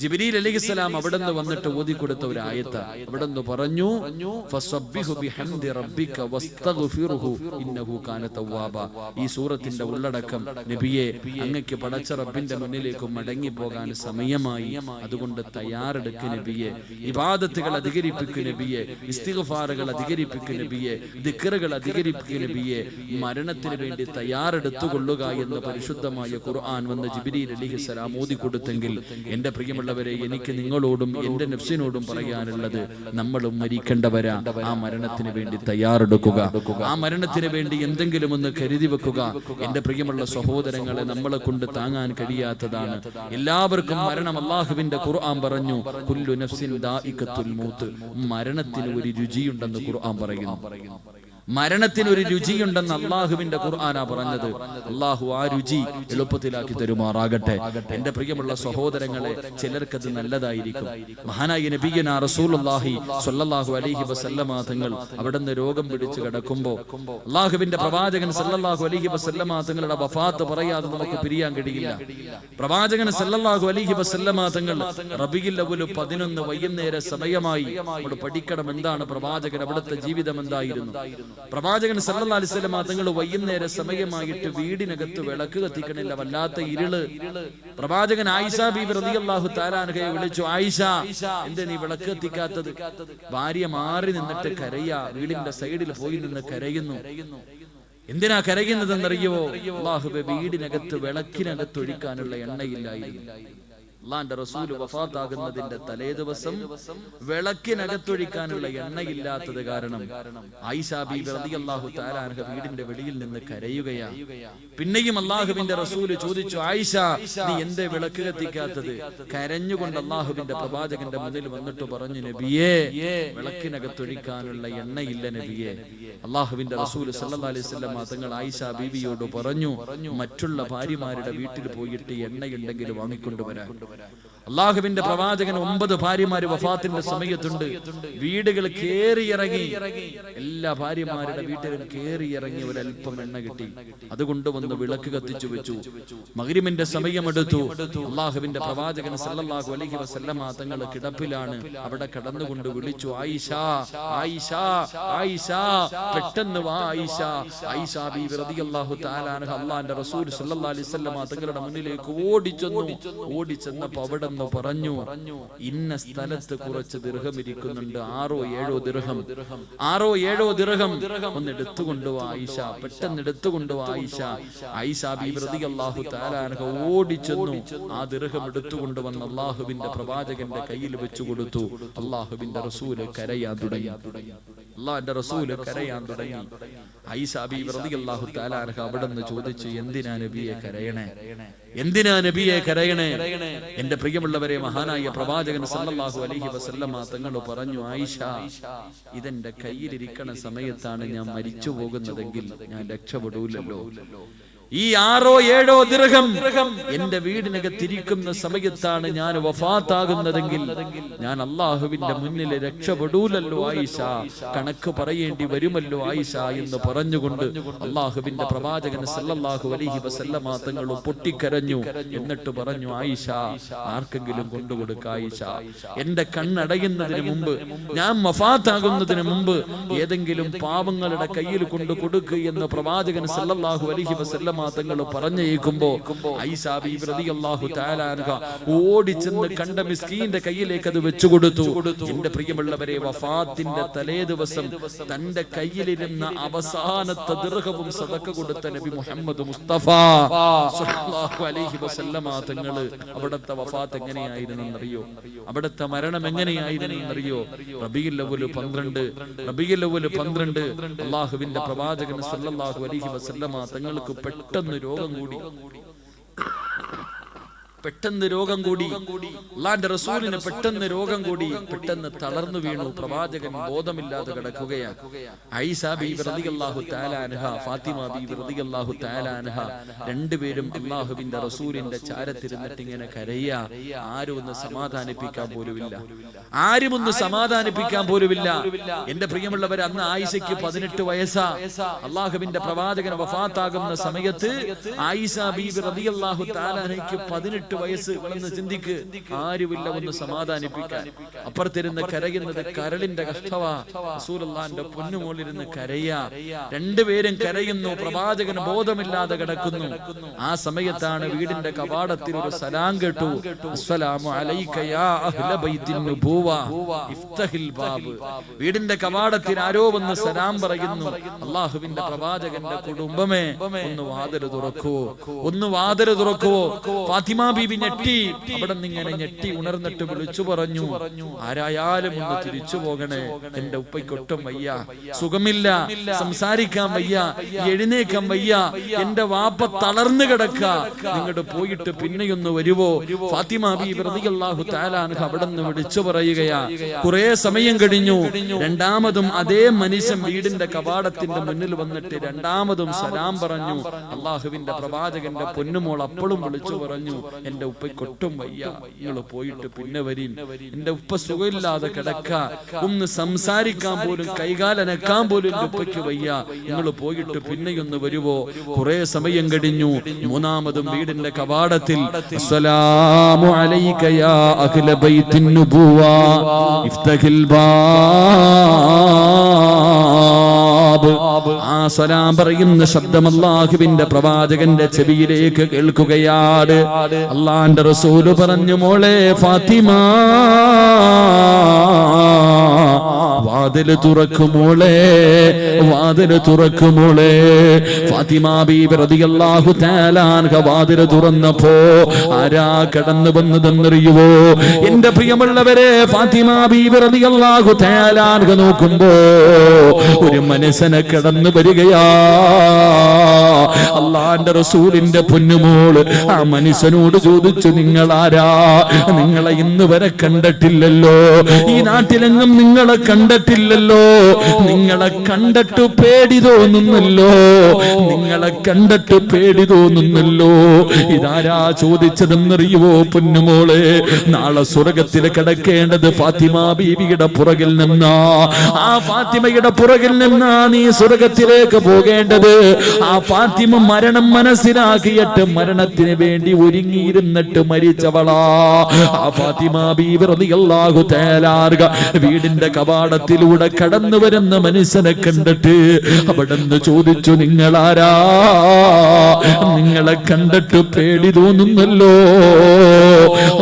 ജിബ്രീൽ അലൈഹിസ്സലാം അവിടുന്ന് വന്നിട്ട് ഓതി കൊടുത്ത ഒരു ആയത്ത്, അവിടുന്ന് പറഞ്ഞു, ഫസബ്ബിഹു ബിഹംദി റബ്ബിക വസ്തഗ്ഫിറുഹു ഇന്നഹു കാന തവ്വാബാ. ഈ സൂറത്തിന്റെ ഉള്ളടക്കം, നബിയെ അങ്ങക്ക് പടച്ച റബ്ബിന്റെ മുന്നിലേക്ക് മടങ്ങി പോകാൻ സമയമായി, അതുകൊണ്ട് തയ്യാറെടുക്ക് നബിയെ, ഇബാദത്തുകൾ അധികരിപ്പിക്കു നബിയെ, ഇസ്തിഗ്ഫാറുകൾ അധികരിപ്പിക്കു നബിയെ, ദിക്റുകൾ അധികരിപ്പിക്കു നബിയെ, മരണത്തിന് വേണ്ടി തയ്യാറെടുത്തുകൊള്ളുക എന്ന് പരിശുദ്ധമായ ഖുർആൻ വന്ന് ജിബ്രീൽ അലൈഹിസ്സലാം ഓതി കൊടുത്തെങ്കിൽ, എന്റെ പ്രിയമുള്ളവരെ, എനിക്ക് നിങ്ങളോടും എന്റെ നഫ്സിനോടും പറയാനുള്ളത്, നമ്മളും മരിക്കേണ്ടവരാ. ആ മരണത്തിന് വേണ്ടി തയ്യാറെടുക്കുക, ആ മരണത്തിന് വേണ്ടി എന്തെങ്കിലും ഒന്ന് കരുതി വെക്കുക. എന്റെ പ്രിയമുള്ള സഹോദരങ്ങളെ, നമ്മളെ കൊണ്ട് താങ്ങാൻ കഴിയാത്തതാണ്. എല്ലാവർക്കും മരണം. അല്ലാഹുവിന്റെ ഖുർആൻ പറഞ്ഞു, കുല്ലു നഫ്സിൻ ദാഇഖത്തുൽ മൗത്ത്. മരണത്തിന് ഒരു രുചിയുണ്ടെന്ന് ഖുർആൻ പറയുന്നു. മരണത്തിന് ഒരു രുചിയുണ്ടെന്ന് അള്ളാഹുവിന്റെ ഖുർആനാ പറഞ്ഞത്. അള്ളാഹു ആ രുചി എളുപ്പത്തിലാക്കി തരുമാറാകട്ടെ. എന്റെ പ്രിയമുള്ള സഹോദരങ്ങളെ, ചിലർക്കത് നല്ലതായിരിക്കും. മഹാനായ നബിയനാ റസൂലുള്ളാഹി സ്വല്ലല്ലാഹു അലൈഹി വസല്ലമ തങ്ങൾ അവിടുന്ന് രോഗം പിടിച്ചു കിടക്കുമ്പോൾ അള്ളാഹുവിന്റെ പ്രവാചകൻ സല്ലല്ലാഹു അലൈഹി വസല്ലമ തങ്ങളുടെ വഫാത്ത് പറയാതെ നമുക്ക് പിരിയാൻ കഴിയില്ല. പ്രവാചകൻ സല്ലല്ലാഹു അലൈഹി വസല്ലമ തങ്ങൾ റബീഉൽ അവ്വൽ 11 വൈകുന്നേര സമയമായി. നമ്മൾ പഠിക്കണം എന്താണ് പ്രവാചകൻ, അവിടുത്തെ ജീവിതം എന്തായിരുന്നു. പ്രവാചകൻ സല്ലല്ലാഹു അലൈഹി വസല്ലം തങ്ങൾ വൈകുന്നേര സമയമായിട്ട് വീടിനകത്ത് വിളക്ക് കത്തിക്കണില്ല, വല്ലാത്ത ഇരുള്. പ്രവാചകൻ ആയിഷ ബീബി റളിയല്ലാഹു തആല അൻഹയെ വിളിച്ചു, ആയിഷ, എന്താ നീ വിളക്ക് കത്തിക്കാത്തത്? ഭാര്യ മാറി നിന്നിട്ട് കരയാ, വീടിന്റെ സൈഡിൽ പോയി നിന്ന് കരയുന്നു. എന്തിനാ കരയുന്നതെന്നറിയോ? അല്ലാഹുവേ, വീടിനകത്ത് വിളക്കിനകത്ത് ഒഴിക്കാനുള്ള എണ്ണയില്ലായിരുന്നു. അല്ലാഹുവിന്റെ റസൂൽ വഫാത്താകുന്നതിന്റെ തലേ ദിവസം വിളക്കിനകത്തൊഴിക്കാനുള്ള എണ്ണയില്ലാത്തത് കാരണം ആയിഷ ബീബി റളിയല്ലാഹു തആല അൻഹ വീടിന്റെ വെളിയിൽ നിന്ന് കരയുകയാ. പിന്നെയും അല്ലാഹുവിന്റെ റസൂൽ ചോദിച്ചു, ആയിഷ, നീ എന്തേ വിളക്ക് കത്തിക്കാത്തത്? കരഞ്ഞുകൊണ്ട് അല്ലാഹുവിന്റെ പ്രവാചകന്റെ മുന്നിൽ വന്നിട്ട് പറഞ്ഞു, നബിയേ, വിളക്കിനകത്തൊഴിക്കാനുള്ള എണ്ണയില്ല നബിയേ. അല്ലാഹുവിന്റെ റസൂൽ സല്ലല്ലാഹു അലൈഹി വസല്ലം തങ്ങൾ ആയിഷ ബീവിയോട് പറഞ്ഞു, മറ്റുള്ള ഭാര്യമാരുടെ വീട്ടിൽ പോയിട്ട് എണ്ണയുണ്ടെങ്കിൽ വാങ്ങിക്കൊണ്ടുവരാൻ. അള്ളാഹുവിന്റെ പ്രവാചകൻ 9 ഭാര്യമാര് വഫാത്തിന്റെ സമയത്തുണ്ട്. വീടുകൾ കേറിയിറങ്ങി, എല്ലാ ഭാര്യമാരുടെ വീട്ടിലും കേറിയിറങ്ങി ഒരൽപ്പം എണ്ണ കിട്ടി. അതുകൊണ്ട് വന്ന് വിളക്ക് കത്തിച്ചു വെച്ചു. മഗ്രിബിന്റെ സമയമെടുത്തു. അള്ളാഹുവിന്റെ പ്രവാചകൻ സല്ലല്ലാഹു അലൈഹി വസല്ലമ തങ്ങൾ കിടപ്പിലാണ്. അവിടെ കടന്നുകൊണ്ട് വിളിച്ചു, ആയിഷ, ആയിഷ, ആയിഷ, പെട്ടെന്ന് വാ ആയിഷ. ആയിഷ ബീവി റളിയല്ലാഹു തആല അൻഹ അല്ലാഹുവിന്റെ റസൂൽ സല്ലല്ലാഹു അലൈഹി വസല്ലമ തങ്ങളുടെ മുന്നിലേക്ക് ഓടിച്ചെന്നപ്പോൾ അവിടെ പറഞ്ഞു, ഇന്ന സ്ഥലത്ത് കുറച്ച് ദിർഹം ഇരിക്കുന്നുണ്ട്, 6-7 ദിർഹം, 6-7 ദിർഹം ഒന്ന് എടുത്തുകൊണ്ടുവാ ആയിഷ, പെട്ടെന്ന് എടുത്തുകൊണ്ടുവാ ആയിഷ. ആയിഷ ബീബി റളിയല്ലാഹു തആല അൻഹ ഓടിച്ചെന്നു. ആ ദിർഹം എടുത്തുകൊണ്ടുവന്ന് അല്ലാഹുവിന്റെ പ്രവാചകന്റെ കയ്യിൽ വെച്ചു കൊടുത്തു. അല്ലാഹുവിന്റെ റസൂല് കരയാൻ തുടങ്ങി. അല്ലാഹുവിന്റെ റസൂല് കരയാൻ തുടങ്ങി. ആയിഷ ബീബി റളിയല്ലാഹു തആല അൻഹ അവിടുന്ന് ചോദിച്ചു, എന്തിനാ നബിയെ കരയണേ? എന്തിനാ നബിയെ കരയണേ? എന്റെ പ്രിയമുള്ളവരെ, മഹാനായ പ്രവാചകൻ സല്ലല്ലാഹു അലൈഹി വസല്ലമ തങ്ങൾ പറഞ്ഞു, ആയിഷ, ഇതെന്റെ കയ്യിലിരിക്കണ സമയത്താണ് ഞാൻ മരിച്ചു പോകുന്നതെങ്കിൽ ഞാൻ രക്ഷപ്പെടൂലല്ലോ. ഈ 6-7 ദിർഹം എന്റെ വീടിനകത്തിരിക്കുന്ന സമയത്താണ് ഞാൻ വഫാത്താകുന്നതെങ്കിൽ ഞാൻ അള്ളാഹുവിന്റെ മുന്നിൽ രക്ഷപ്പെടൂലല്ലോ ആയിഷ, കണക്ക് പറയേണ്ടി വരുമല്ലോ ആയിഷ എന്ന് പറഞ്ഞുകൊണ്ട് അള്ളാഹുവിന്റെ പ്രവാചകൻ സല്ലല്ലാഹു അലൈഹി വസല്ലമ തങ്ങൾ പൊട്ടിക്കരഞ്ഞു. എന്നിട്ട് പറഞ്ഞു, ആയിഷ, ആർക്കെങ്കിലും കൊണ്ടുകൊടുക്ക ആയിഷ. എന്റെ കണ്ണടയുന്നതിന് മുമ്പ്, ഞാൻ വഫാത്താകുന്നതിന് മുമ്പ് ഏതെങ്കിലും പാവങ്ങളുടെ കയ്യിൽ കൊണ്ടു കൊടുക്കുക എന്ന് പ്രവാചകൻ സല്ലല്ലാഹു അലൈഹി വസല്ലമ തങ്ങൾ പറഞ്ഞേക്കുമ്പോ ആയിഷ ബീബി റളിയല്ലാഹു തആല അൻഹ ഓടിച്ചെന്ന് കണ്ട മിസ്കീന്റെ കയ്യിലേക്ക് അത് വെച്ചു കൊടുത്തു. എന്റെ പ്രിയമുള്ളവരെ, വഫാത്തിന്റെ തലേ ദിവസം തന്റെ കയ്യിലിരുന്ന അവസാനത്തെ ദിർഹവും സദഖ കൊടുത്ത നബി മുഹമ്മദ് മുസ്തഫ സ്വല്ലല്ലാഹു അലൈഹി വസല്ലമ തങ്ങൾ അവിടുത്തെ വഫാത്ത് എങ്ങനെയായിരുന്നെന്നറിയോ? അവിടുത്തെ മരണം എങ്ങനെയായിരുന്നെന്നറിയോ? റബീഉൽ അവ്വൽ 12 അല്ലാഹുവിന്റെ പ്രവാചകൻ സല്ലല്ലാഹു അലൈഹി വസല്ലമ തങ്ങൾക്ക് പെട്ടെന്ന് രോഗം കൂടി അല്ലാഹുവിന്റെ റസൂലിന് പെട്ടെന്ന് രോഗം കൂടി, പെട്ടെന്ന് തളർന്നു വീണു. പ്രവാചകൻ ബോധമില്ലാതെ കിടക്കുകയാണ്. ആയിഷ ബീവി റളിയല്ലാഹു തആല അൻഹ, ഫാത്തിമ ബീവി റളിയല്ലാഹു തആല അൻഹ രണ്ടുപേരും അല്ലാഹുവിന്റെ റസൂലിന്റെ ചാരത്തിരുന്നിട്ട് ഇങ്ങനെ കരയുക. ആരും ഒന്ന് സമാധാനിപ്പിക്കാൻ പോലുമില്ല. എന്റെ പ്രിയമുള്ളവർ, അന്ന് ആയിഷയ്ക്ക് 18 വയസ്സാ. അല്ലാഹുവിന്റെ പ്രവാചകൻ വഫാത്താകുന്ന സമയത്ത് ആയിഷ ബീവി റളിയല്ലാഹു തആല അൻഹയ്ക്ക് 18 വയസ്സ്. വളർന്ന് ചിന്തിക്ക്, ആരുമില്ല ഒന്ന് സമാധാനിപ്പിക്കാൻ. അപ്പുറത്തിരുന്ന് കരയുന്നത് കരളിന്റെ കഷ്ടവാ. റസൂലുള്ളാഹിന്റെ പൊന്നുമോളിരുന്ന് കരയാ. രണ്ടുപേരും കരയുന്നു. പ്രവാചകൻ ബോധമില്ലാതെ കിടക്കുന്നു. ആ സമയത്താണ് വീടിന്റെ കവാടത്തിൽ ഒരു സലാം കേട്ടു. അസ്സലാമു അലൈക യാ അഹ്ല ബൈത്തിൻ നുബുവ ഇഫ്തഹിൽ ബാബ്. വീടിന്റെ കവാടത്തിൽ ആരോ വന്ന് സലാം പറയുന്നു. അല്ലാഹുവിന്റെ പ്രവാചകന്റെ കുടുംബമേ, ഒന്ന് വാതിൽ തുറക്കുവോ? ഫാത്തിമ ബീബി ഞെട്ടി. അവിടെ നിന്നിങ്ങനെ ഞെട്ടി ഉണർന്നിട്ട് വിളിച്ചു പറഞ്ഞു, ആരായാലും ഒന്ന് തിരിച്ചു പോകണേ. എന്റെ ഉപ്പയ്ക്കൊട്ടും വയ്യ, സുഖമില്ല, സംസാരിക്കാൻ വയ്യ, എഴുന്നേക്കാൻ വയ്യ. എന്റെ വാപ്പ തളർന്നു കിടക്ക. നിങ്ങോട്ട് പോയിട്ട് പിന്നെയൊന്ന് വരുവോ? ഫാത്തിമ ബീബി റളിയല്ലാഹു തആല അൻഹ അവിടെ നിന്ന് വിളിച്ചു പറയുകയാ. കുറെ സമയം കഴിഞ്ഞു. രണ്ടാമതും അതേ മനുഷ്യൻ വീടിന്റെ കവാടത്തിന്റെ മുന്നിൽ വന്നിട്ട് രണ്ടാമതും സലാം പറഞ്ഞു. അല്ലാഹുവിന്റെ പ്രവാചകന്റെ പൊന്നുമോൾ അപ്പോഴും വിളിച്ചു പറഞ്ഞു, എന്റെ ഉപ്പയ്ക്കൊട്ടും വയ്യ, നിങ്ങൾ പോയിട്ട് പിന്നെ വരീൻ. എന്റെ ഉപ്പ സുഖമില്ലാതെ കിടക്ക, ഒന്ന് സംസാരിക്കാൻ പോലും, കൈകാലനക്കാൻ പോലും എന്റെ ഉപ്പയ്ക്ക് വയ്യ, നിങ്ങൾ പോയിട്ട് പിന്നെയൊന്ന് വരുവോ? കുറെ സമയം കഴിഞ്ഞു. മൂന്നാമതും വീടിന്റെ കവാടത്തിൽ അസ്സലാമു അലൈക യാ അഹ്ല ബൈത്തിൻ നുബുവ ഇഫ്തഹിൽ ബാബ്. ആ സലാം പറയുന്ന ശബ്ദം അല്ലാഹുവിന്റെ പ്രവാചകന്റെ ചെവിയിലേക്ക് കേൾക്കുകയാണ്. അല്ലാഹുവിന്റെ റസൂല് പറഞ്ഞു, മോളെ ഫാത്തിമ, വാതില് തുറക്കുമോളെ. ഫാത്തിമ ബീബി റളിയല്ലാഹു തആല അൻഹ വാതില് തുറന്നപ്പോ ആരാ കടന്നു വന്നതെന്നറിയുവോ? എന്റെ പ്രിയമുള്ളവരെ, ഫാത്തിമ ബീബി റളിയല്ലാഹു തആല അൻഹ നോക്കുമ്പോ ഒരു മനുഷ്യനെ കടന്നു വരികയാ. അല്ലാഹുവിന്റെ റസൂലിന്റെ പൊന്നുമോള് ആ മനുഷ്യനോട് ചോദിച്ചു, നിങ്ങളാരാ? നിങ്ങളെ ഇന്ന് വരെ കണ്ടിട്ടില്ലല്ലോ, ഈ നാട്ടിലെങ്ങും നിങ്ങളെ കണ്ടിട്ടില്ലല്ലോ, നിങ്ങളെ കണ്ടിട്ട് പേടി തോന്നുന്നല്ലോ. ഇതാരാ ചോദിച്ചതെന്നറിയുവോ പൊന്നുമോളെ? നാളെ സ്വർഗത്തിൽ കിടക്കേണ്ടത് ഫാത്തിമ ബീവിയുടെ പുറകിൽ നിന്നാ. ആ ഫാത്തിമയുടെ പുറകിൽ നിന്നാ നീ സ്വർഗത്തിലേക്ക് പോകേണ്ടത്. ആ ഫാത്തിമ മരണം മനസ്സിലാക്കിയിട്ട് മരണത്തിന് വേണ്ടി ഒരുങ്ങിയിരുന്നിട്ട് മരിച്ചവളാ. ആ ഫാത്തിമ ബീവി റളിയല്ലാഹു തആല അൻഹ വീടിന്റെ കവാടത്തിലൂടെ കടന്നു വരുന്ന മനുഷ്യനെ കണ്ടിട്ട് അവിടുന്ന് ചോദിച്ചു, നിങ്ങളാരാ? നിങ്ങളെ കണ്ടിട്ട് പേടി തോന്നുന്നല്ലോ.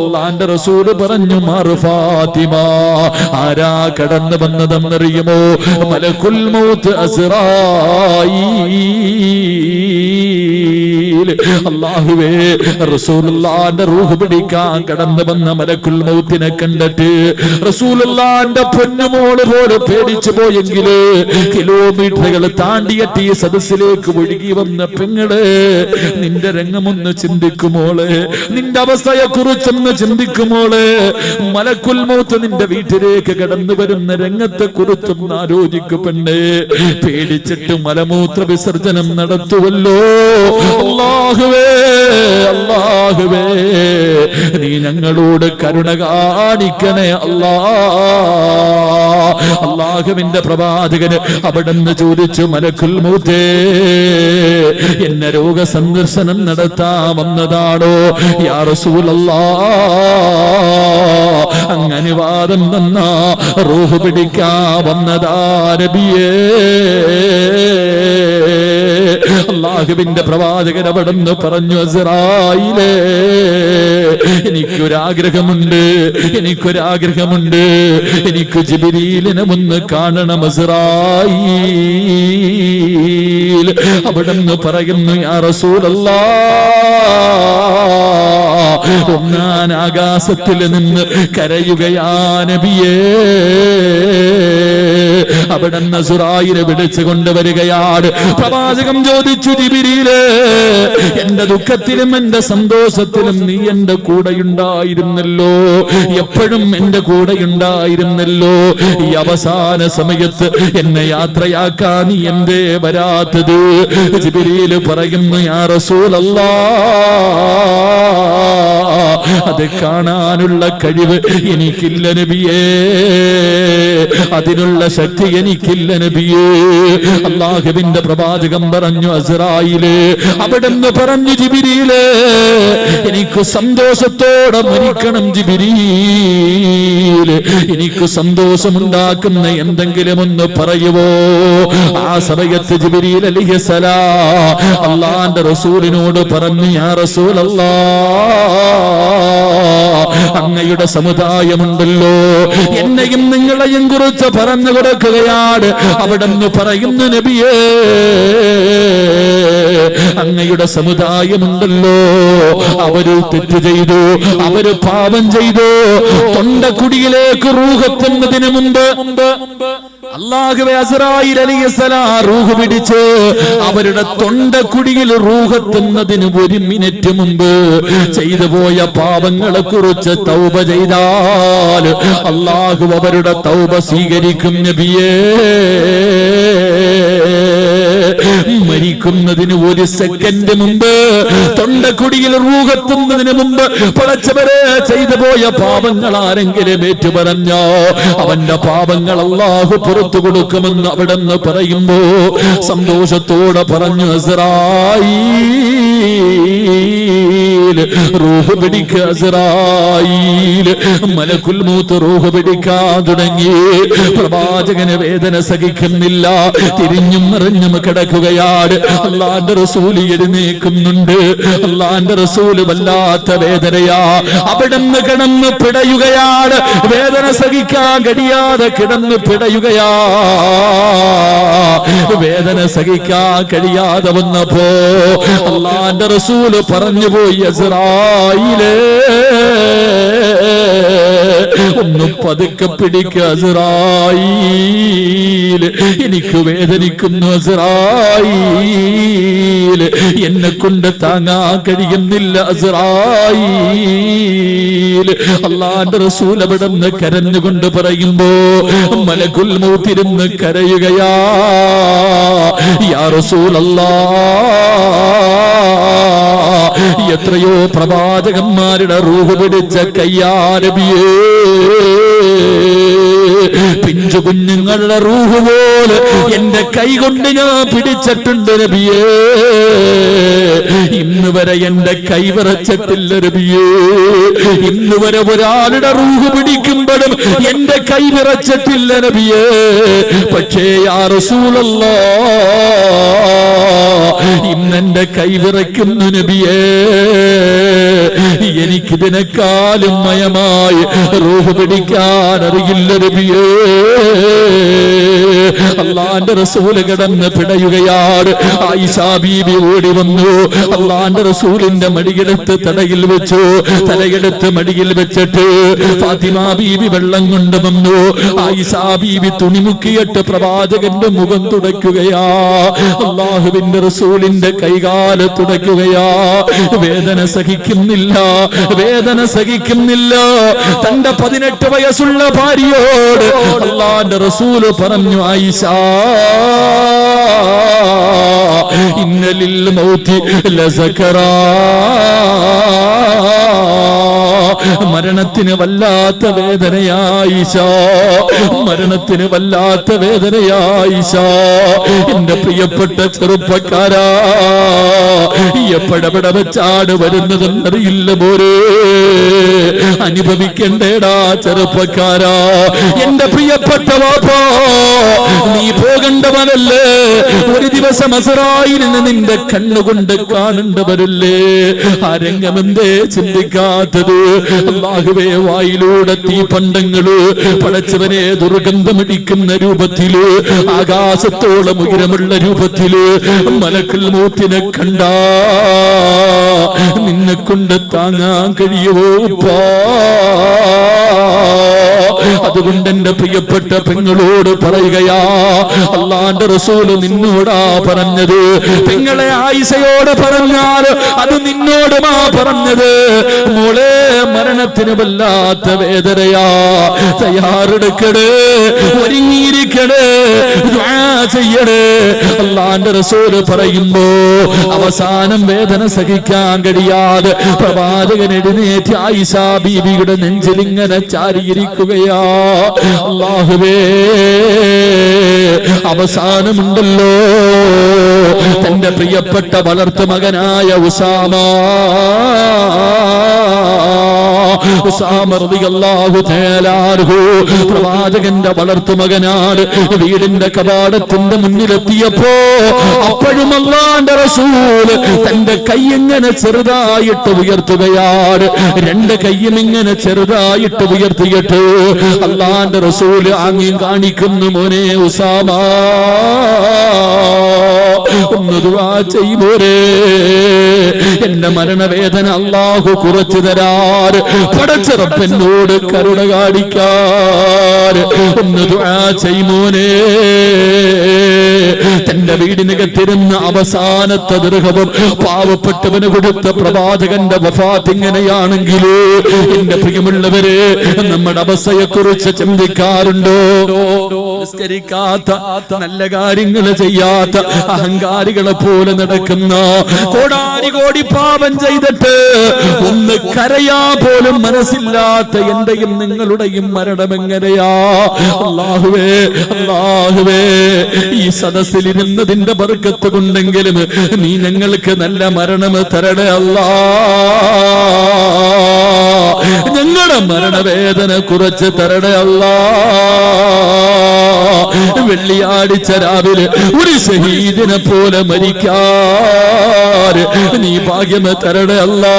അല്ലാഹുവിന്റെ റസൂല് പറഞ്ഞു, മാറു ഫാത്തിമ. ആരാ കടന്നു വന്നതെന്നറിയുമോ? മലക്കുൽ മൗത്ത് അസ്റായീൽ. അല്ലാഹുവേ, റസൂലുള്ളാഹിന്റെ റൂഹ് പിടിക്കാൻ കടന്നു വന്ന മലക്കുൽ മൗത്തിനെ കണ്ടിട്ട് റസൂലുള്ളാഹിന്റെ പൊന്നുമോള് പോലെ പേടിച്ചു പോയെങ്കില് കിലോമീറ്ററുകൾ താണ്ടിയെത്തി സദസ്സിലേക്ക് ഒഴുകി വന്ന പെങ്ങള്, നിന്റെ രംഗമൊന്ന് ചിന്തിക്കുമോളെ, നിന്റെ അവസ്ഥയെ കുറിച്ചൊന്ന് ചിന്തിക്കുമോളെ. മലക്കുൽ മൗത്ത് നിന്റെ വീട്ടിലേക്ക് കടന്നു വരുന്ന രംഗത്തെ കുറിച്ചൊന്ന് ആലോചിക്കു പെണ്ണേ. പേടിച്ചിട്ട് മലമൂത്ര വിസർജനം നടത്തുവല്ലോ. അല്ലാഹുവേ, നീ ഞങ്ങളോട് കരുണ കാണിക്കണേ അല്ലാ. അല്ലാഹുവിന്റെ പ്രവാചകന് അവിടുന്ന് ചോദിച്ചു, മലക്കുൽ മൗത്തേ, എന്നെ രോഗസന്ദർശനം നടത്താൻ വന്നതാണോ? യാ റസൂലല്ലാഹ്, അങ്ങനെ വാദം തന്നാ റൂഹ് പിടിക്കാൻ വന്നതാ നബിയേ. അല്ലാഹുവിന്റെ പ്രവാചകൻ അവിടുന്ന് പറഞ്ഞു, അസ്റായീലേ, എനിക്കൊരാഗ്രഹമുണ്ട്. എനിക്ക് ജിബ്രീലിനെ ഒന്ന് കാണണം അസ്റായീൽ. അവിടുന്ന് പറയുന്നു, യാ റസൂലല്ലാഹ്, ഒന്നാൻ ആകാശത്തിൽ നിന്ന് കരയുകയാ നബിയേ. അവിടുന്ന് അസ്റായിലെ വിളിച്ചു കൊണ്ടുവരികയാണ്. പ്രവാചകൻ ചോദിച്ചു, ജിബ്രീലേ, എന്റെ ദുഃഖത്തിലും എന്റെ സന്തോഷത്തിലും നീ എന്റെ കൂടെയുണ്ടായിരുന്നല്ലോ, എപ്പോഴും എന്റെ കൂടെയുണ്ടായിരുന്നല്ലോ. ഈ അവസാന സമയത്ത് എന്നെ യാത്രയാക്കാൻ നീ എന്തേ വരാത്തത്? ജിബ്രീൽ പറയുന്നു, യാ റസൂലല്ലാഹ്, അത് കാണാനുള്ള കഴിവ് എനിക്കില്ല നബിയേ, അതിനുള്ള ശക്തി എനിക്കില്ല നബിയേ. അല്ലാഹുവിന്റെ പ്രവാചകൻ പറഞ്ഞു, അസ്റായിലേ, അവിടുന്ന് പറഞ്ഞു, ജിബ്രീലേ, എനിക്ക് സന്തോഷത്തോടെ മരിക്കണം ജിബ്രീൽ, എനിക്ക് സന്തോഷമുണ്ടാക്കുന്ന എന്തെങ്കിലും ഒന്ന് പറയുവോ? ആ സമയത്ത് ജിബ്രീൽ അലൈഹിസ്സലാം അല്ലാഹുവിന്റെ റസൂലിനോട് പറഞ്ഞു, യാ റസൂലല്ലാഹ്, അങ്ങയുടെ സമുദായമുണ്ടല്ലോ, എന്നെയും നിങ്ങളെയും കുറിച്ച് പറഞ്ഞു കൊടുക്കുകയാണ്. അവിടുന്ന് പറയുന്നു, നബിയേ, അങ്ങയുടെ സമുദായമുണ്ടല്ലോ, അവര് തെറ്റ് ചെയ്തു, അവര് പാപം ചെയ്തു. തൊണ്ടക്കുടിയിലേക്ക് റൂഹെത്തുന്നതിന് മുമ്പ് അല്ലാഹുവേ, അസ്റായീൽ അലൈഹിസ്സലാം റൂഹ് പിടിച്ച് അവരുടെ തൊണ്ടക്കുടിയിൽ റൂഹെത്തുന്നതിന് 1 മിനിറ്റ് മുമ്പ് ചെയ്തു പോയ പാപങ്ങളെ കുറിച്ച് തൗബ ചെയ്താൽ അല്ലാഹു അവരുടെ തൗബ സ്വീകരിക്കും നബിയേ. മരിക്കുന്നതിന് 1 സെക്കൻഡ് മുമ്പ്, തൊണ്ടക്കുടിയിൽ റൂഹെത്തുന്നതിന് മുമ്പ് പടച്ചവരെ ചെയ്തു പോയ പാപങ്ങൾ ആരെങ്കിലും ഏറ്റുപറഞ്ഞോ അവന്റെ പാപങ്ങൾ അല്ലാഹു പുറത്തു കൊടുക്കുമെന്ന് അവിടെന്ന് പറയുമ്പോ സന്തോഷത്തോടെ പറഞ്ഞു, അസ്റായീൽ റൂഹ് പിടിക്കുക, അസ്റായീൽ. മലക്കുൽ മൗത്ത് റൂഹ് പിടിക്കാൻ തുടങ്ങി. പ്രവാചകന് വേദന സഹിക്കുന്നില്ല, തിരിഞ്ഞും മറിഞ്ഞും കിടക്കുകയാണ്. അല്ലാഹുവിന്റെ റസൂല് എഴുന്നേൽക്കുന്നുണ്ട്. അല്ലാഹുവിന്റെ റസൂല് വല്ലാത്ത വേദനയാ, അവിടുന്ന് കിടന്ന് പിടയുകയാണ്. വേദന സഹിക്കാൻ കഴിയാതെ കിടന്ന് പിടയുകയാ. വേദന സഹിക്കാൻ കഴിയാതെ വന്നപ്പോ അല്ലാഹുവിന്റെ റസൂല് പറഞ്ഞു പോയി, അസ്റായീലേ, ഒന്ന് പതുക്കെ പിടിക്കുക അസ്റായീൽ, എനിക്ക് വേദനിക്കുന്നു അസ്റായീൽ, എന്നെ കൊണ്ട് താങ്ങാൻ കഴിയുന്നില്ല അസ്റായീൽ. അല്ലാഹുവിന്റെ റസൂൽ അവിടുന്ന് കരഞ്ഞുകൊണ്ട് പറയുമ്പോ മലക്കുൽ മൗത്ത് ഇരുന്ന് കരയുകയാ, യാ റസൂലല്ലാഹ്, എത്രയോ പ്രവാചകന്മാരുടെ റൂഹ് പിടിച്ച കയ്യാ നബിയേ, പിഞ്ചു കുഞ്ഞുങ്ങളുടെ റൂഹ് പോലെ എന്റെ കൈ കൊണ്ട് ഞാൻ പിടിച്ചിട്ടുണ്ട് നബിയേ. ഇന്ന് വരെ എന്റെ കൈ വിറച്ചിട്ടില്ല നബിയേ. ഇന്ന് വരെ ഒരാളുടെ റൂഹ് പിടിക്കുമ്പോഴും എന്റെ കൈ വിറച്ചിട്ടില്ല നബിയേ. പക്ഷേ യാ റസൂലല്ലാഹ്, ഇന്നെന്റെ കൈ വിറയ്ക്കുന്നു നബിയേ. എനിക്കിതിനെക്കാളും മയമായി റൂഹ് പിടിക്കാൻ അറിയില്ല നബിയേ. അല്ലാഹുവിന്റെ റസൂല് കിടന്ന് പിടയുകയാണ്. ആയിഷാ ബീബി ഓടി വന്നു. അല്ലാഹുവിന്റെ റസൂലിന്റെ മടിയെടുത്ത് തലയിൽ വെച്ചു. തലയെടുത്ത് മടിയിൽ വെച്ചിട്ട് ഫാത്തിമ ബീബി വെള്ളം കൊണ്ടുവന്നു. ആയിഷാ ബീബി തുണിമുക്കിയിട്ട് പ്രവാചകന്റെ മുഖം തുടയ്ക്കുകയാ. അല്ലാഹുവിന്റെ റസൂലിന്റെ കൈകാല് തുടയ്ക്കുകയാ. വേദന സഹിക്കുന്നില്ല, വേദന സഹിക്കുന്നില്ല. തന്റെ 18 വയസ്സുള്ള ഭാര്യയോട് അല്ലാഹുവിന്റെ റസൂല് പറഞ്ഞു, ആയിഷാ, ഇന്നലിൽ മൗതി ലസകറാ, മരണത്തിന് വല്ലാത്ത വേദനയായിഷ, മരണത്തിന് വല്ലാത്ത വേദനയായിഷ. എന്റെ പ്രിയപ്പെട്ട ചെറുപ്പക്കാരാ, എപ്പോഴെവിടെ വെച്ചാണ് വരുന്നതെന്നറിയില്ല പോരെ. അനുഭവിക്കണ്ടേടാ ചെറുപ്പക്കാരാ. എന്റെ പ്രിയപ്പെട്ട വാപ്പാ, നീ പോകേണ്ടവനല്ലേ. ഒരു ദിവസം അസ്റായീലിനെ നിന്റെ കണ്ണുകൊണ്ട് കാണേണ്ടവരല്ലേ. ആ രംഗമെന്തേ ചിന്തിക്കാത്തത്? അല്ലാഹുവേ, വായിലൂടെ തീപണ്ടങ്ങള് പടച്ചവനെ ദുർഗന്ധമടിക്കുന്ന രൂപത്തില്, ആകാശത്തോളം ഉയരമുള്ള രൂപത്തില് മലക്കുൽ മൗത്തിനെ കണ്ടാ നിന്നെ കൊണ്ട് താങ്ങാൻ കഴിയുമോ? അതുകൊണ്ട് എന്റെ പ്രിയപ്പെട്ട പെങ്ങളോട് പറയുകയാ, അല്ലാഹുവിന്റെ റസൂൽ നിന്നോടാ പറഞ്ഞത്. പെങ്ങളെ ആയിഷയോട് പറഞ്ഞാൽ അത് നിന്നോടുമാ പറഞ്ഞത്. മോളെ, മരണത്തിന് വല്ലാത്ത വേദനയാ, തയ്യാറെടുക്കണേ, ഒരുങ്ങിയിരിക്കണേ, ദുആ ചെയ്യണേ. അല്ലാഹുവിന്റെ റസൂൽ പറയുമ്പോ അവസാനം വേദന സഹിക്കാൻ കഴിയാതെ പ്രവാചകൻ എഴുന്നേറ്റ് ആയിഷ ബീവിയുടെ നെഞ്ചിലിങ്ങനെ ചാരിയിരിക്കുകയാ. അല്ലാഹുവേ, അവസാനമുണ്ടല്ലോ. തന്റെ പ്രിയപ്പെട്ട വളർത്തു മകനായ ഉസാമ പ്രവാചകന്റെ വളർത്തു മകനാണ്. വീടിന്റെ കവാടത്തിന്റെ മുന്നിലെത്തിയപ്പോ അപ്പോഴും അല്ലാഹുവിന്റെ റസൂൽ തന്റെ കൈ ഇങ്ങനെ ചെറുതായിട്ട് ഉയർത്തുകയാണ്. രണ്ട് കൈയും ഇങ്ങനെ ചെറുതായിട്ട് ഉയർത്തിയിട്ട് അല്ലാഹുവിന്റെ റസൂൽ ആംഗ്യം കാണിക്കുന്നു, മോനെ ഉസാമ, ഒന്ന് ദുആ ചെയ്തോരേ, എന്റെ മരണവേദന അല്ലാഹു കുറച്ചു തരാർ, പടച്ചറപ്പനോട് കരുണ കാണിക്കാർ, ഒന്ന് ദുആ ചെയ്യുമോനെ. തന്റെ വീടിനകത്തിരുന്ന അവസാനത്തെ ദൃഹവും പാവപ്പെട്ടവന് കൊടുത്ത പ്രവാചകന്റെ വഫാത്ത് ഇങ്ങനെയാണെങ്കിലോ എന്റെ പ്രിയമുള്ളവരെ, നമ്മുടെ അവസ്ഥയെ കുറിച്ച് ചിന്തിക്കാറുണ്ടോ? നിസ്കരിക്കാത്ത, നല്ല കാര്യങ്ങൾ ചെയ്യാത്ത, അഹങ്കാരികളെ പോലെ നടക്കുന്ന, കോടാനുകോടി പാപം ചെയ്തിട്ട് ഒന്ന് കരയാ പോലും മനസ്സില്ലാത്ത എന്റെയും നിങ്ങളുടെയും മരണം എങ്ങനെയാ? അല്ലാഹുവേ, അല്ലാഹുവേ, ഈ സദസ്സിലിരുന്നതിന്റെ ബർക്കത്ത് കൊണ്ടെങ്കിലും നീ ഞങ്ങൾക്ക് നല്ല മരണം തരണേ അല്ലാ. ഞങ്ങളുടെ മരണവേദന കുറച്ച് തരണേ അല്ലാ. വെള്ളിയാഴ്ച രാവിലെ ഒരു ശഹീദിനെ പോലെ മരിക്കാൻ നീ ഭാഗ്യം തരണേ അല്ലാ.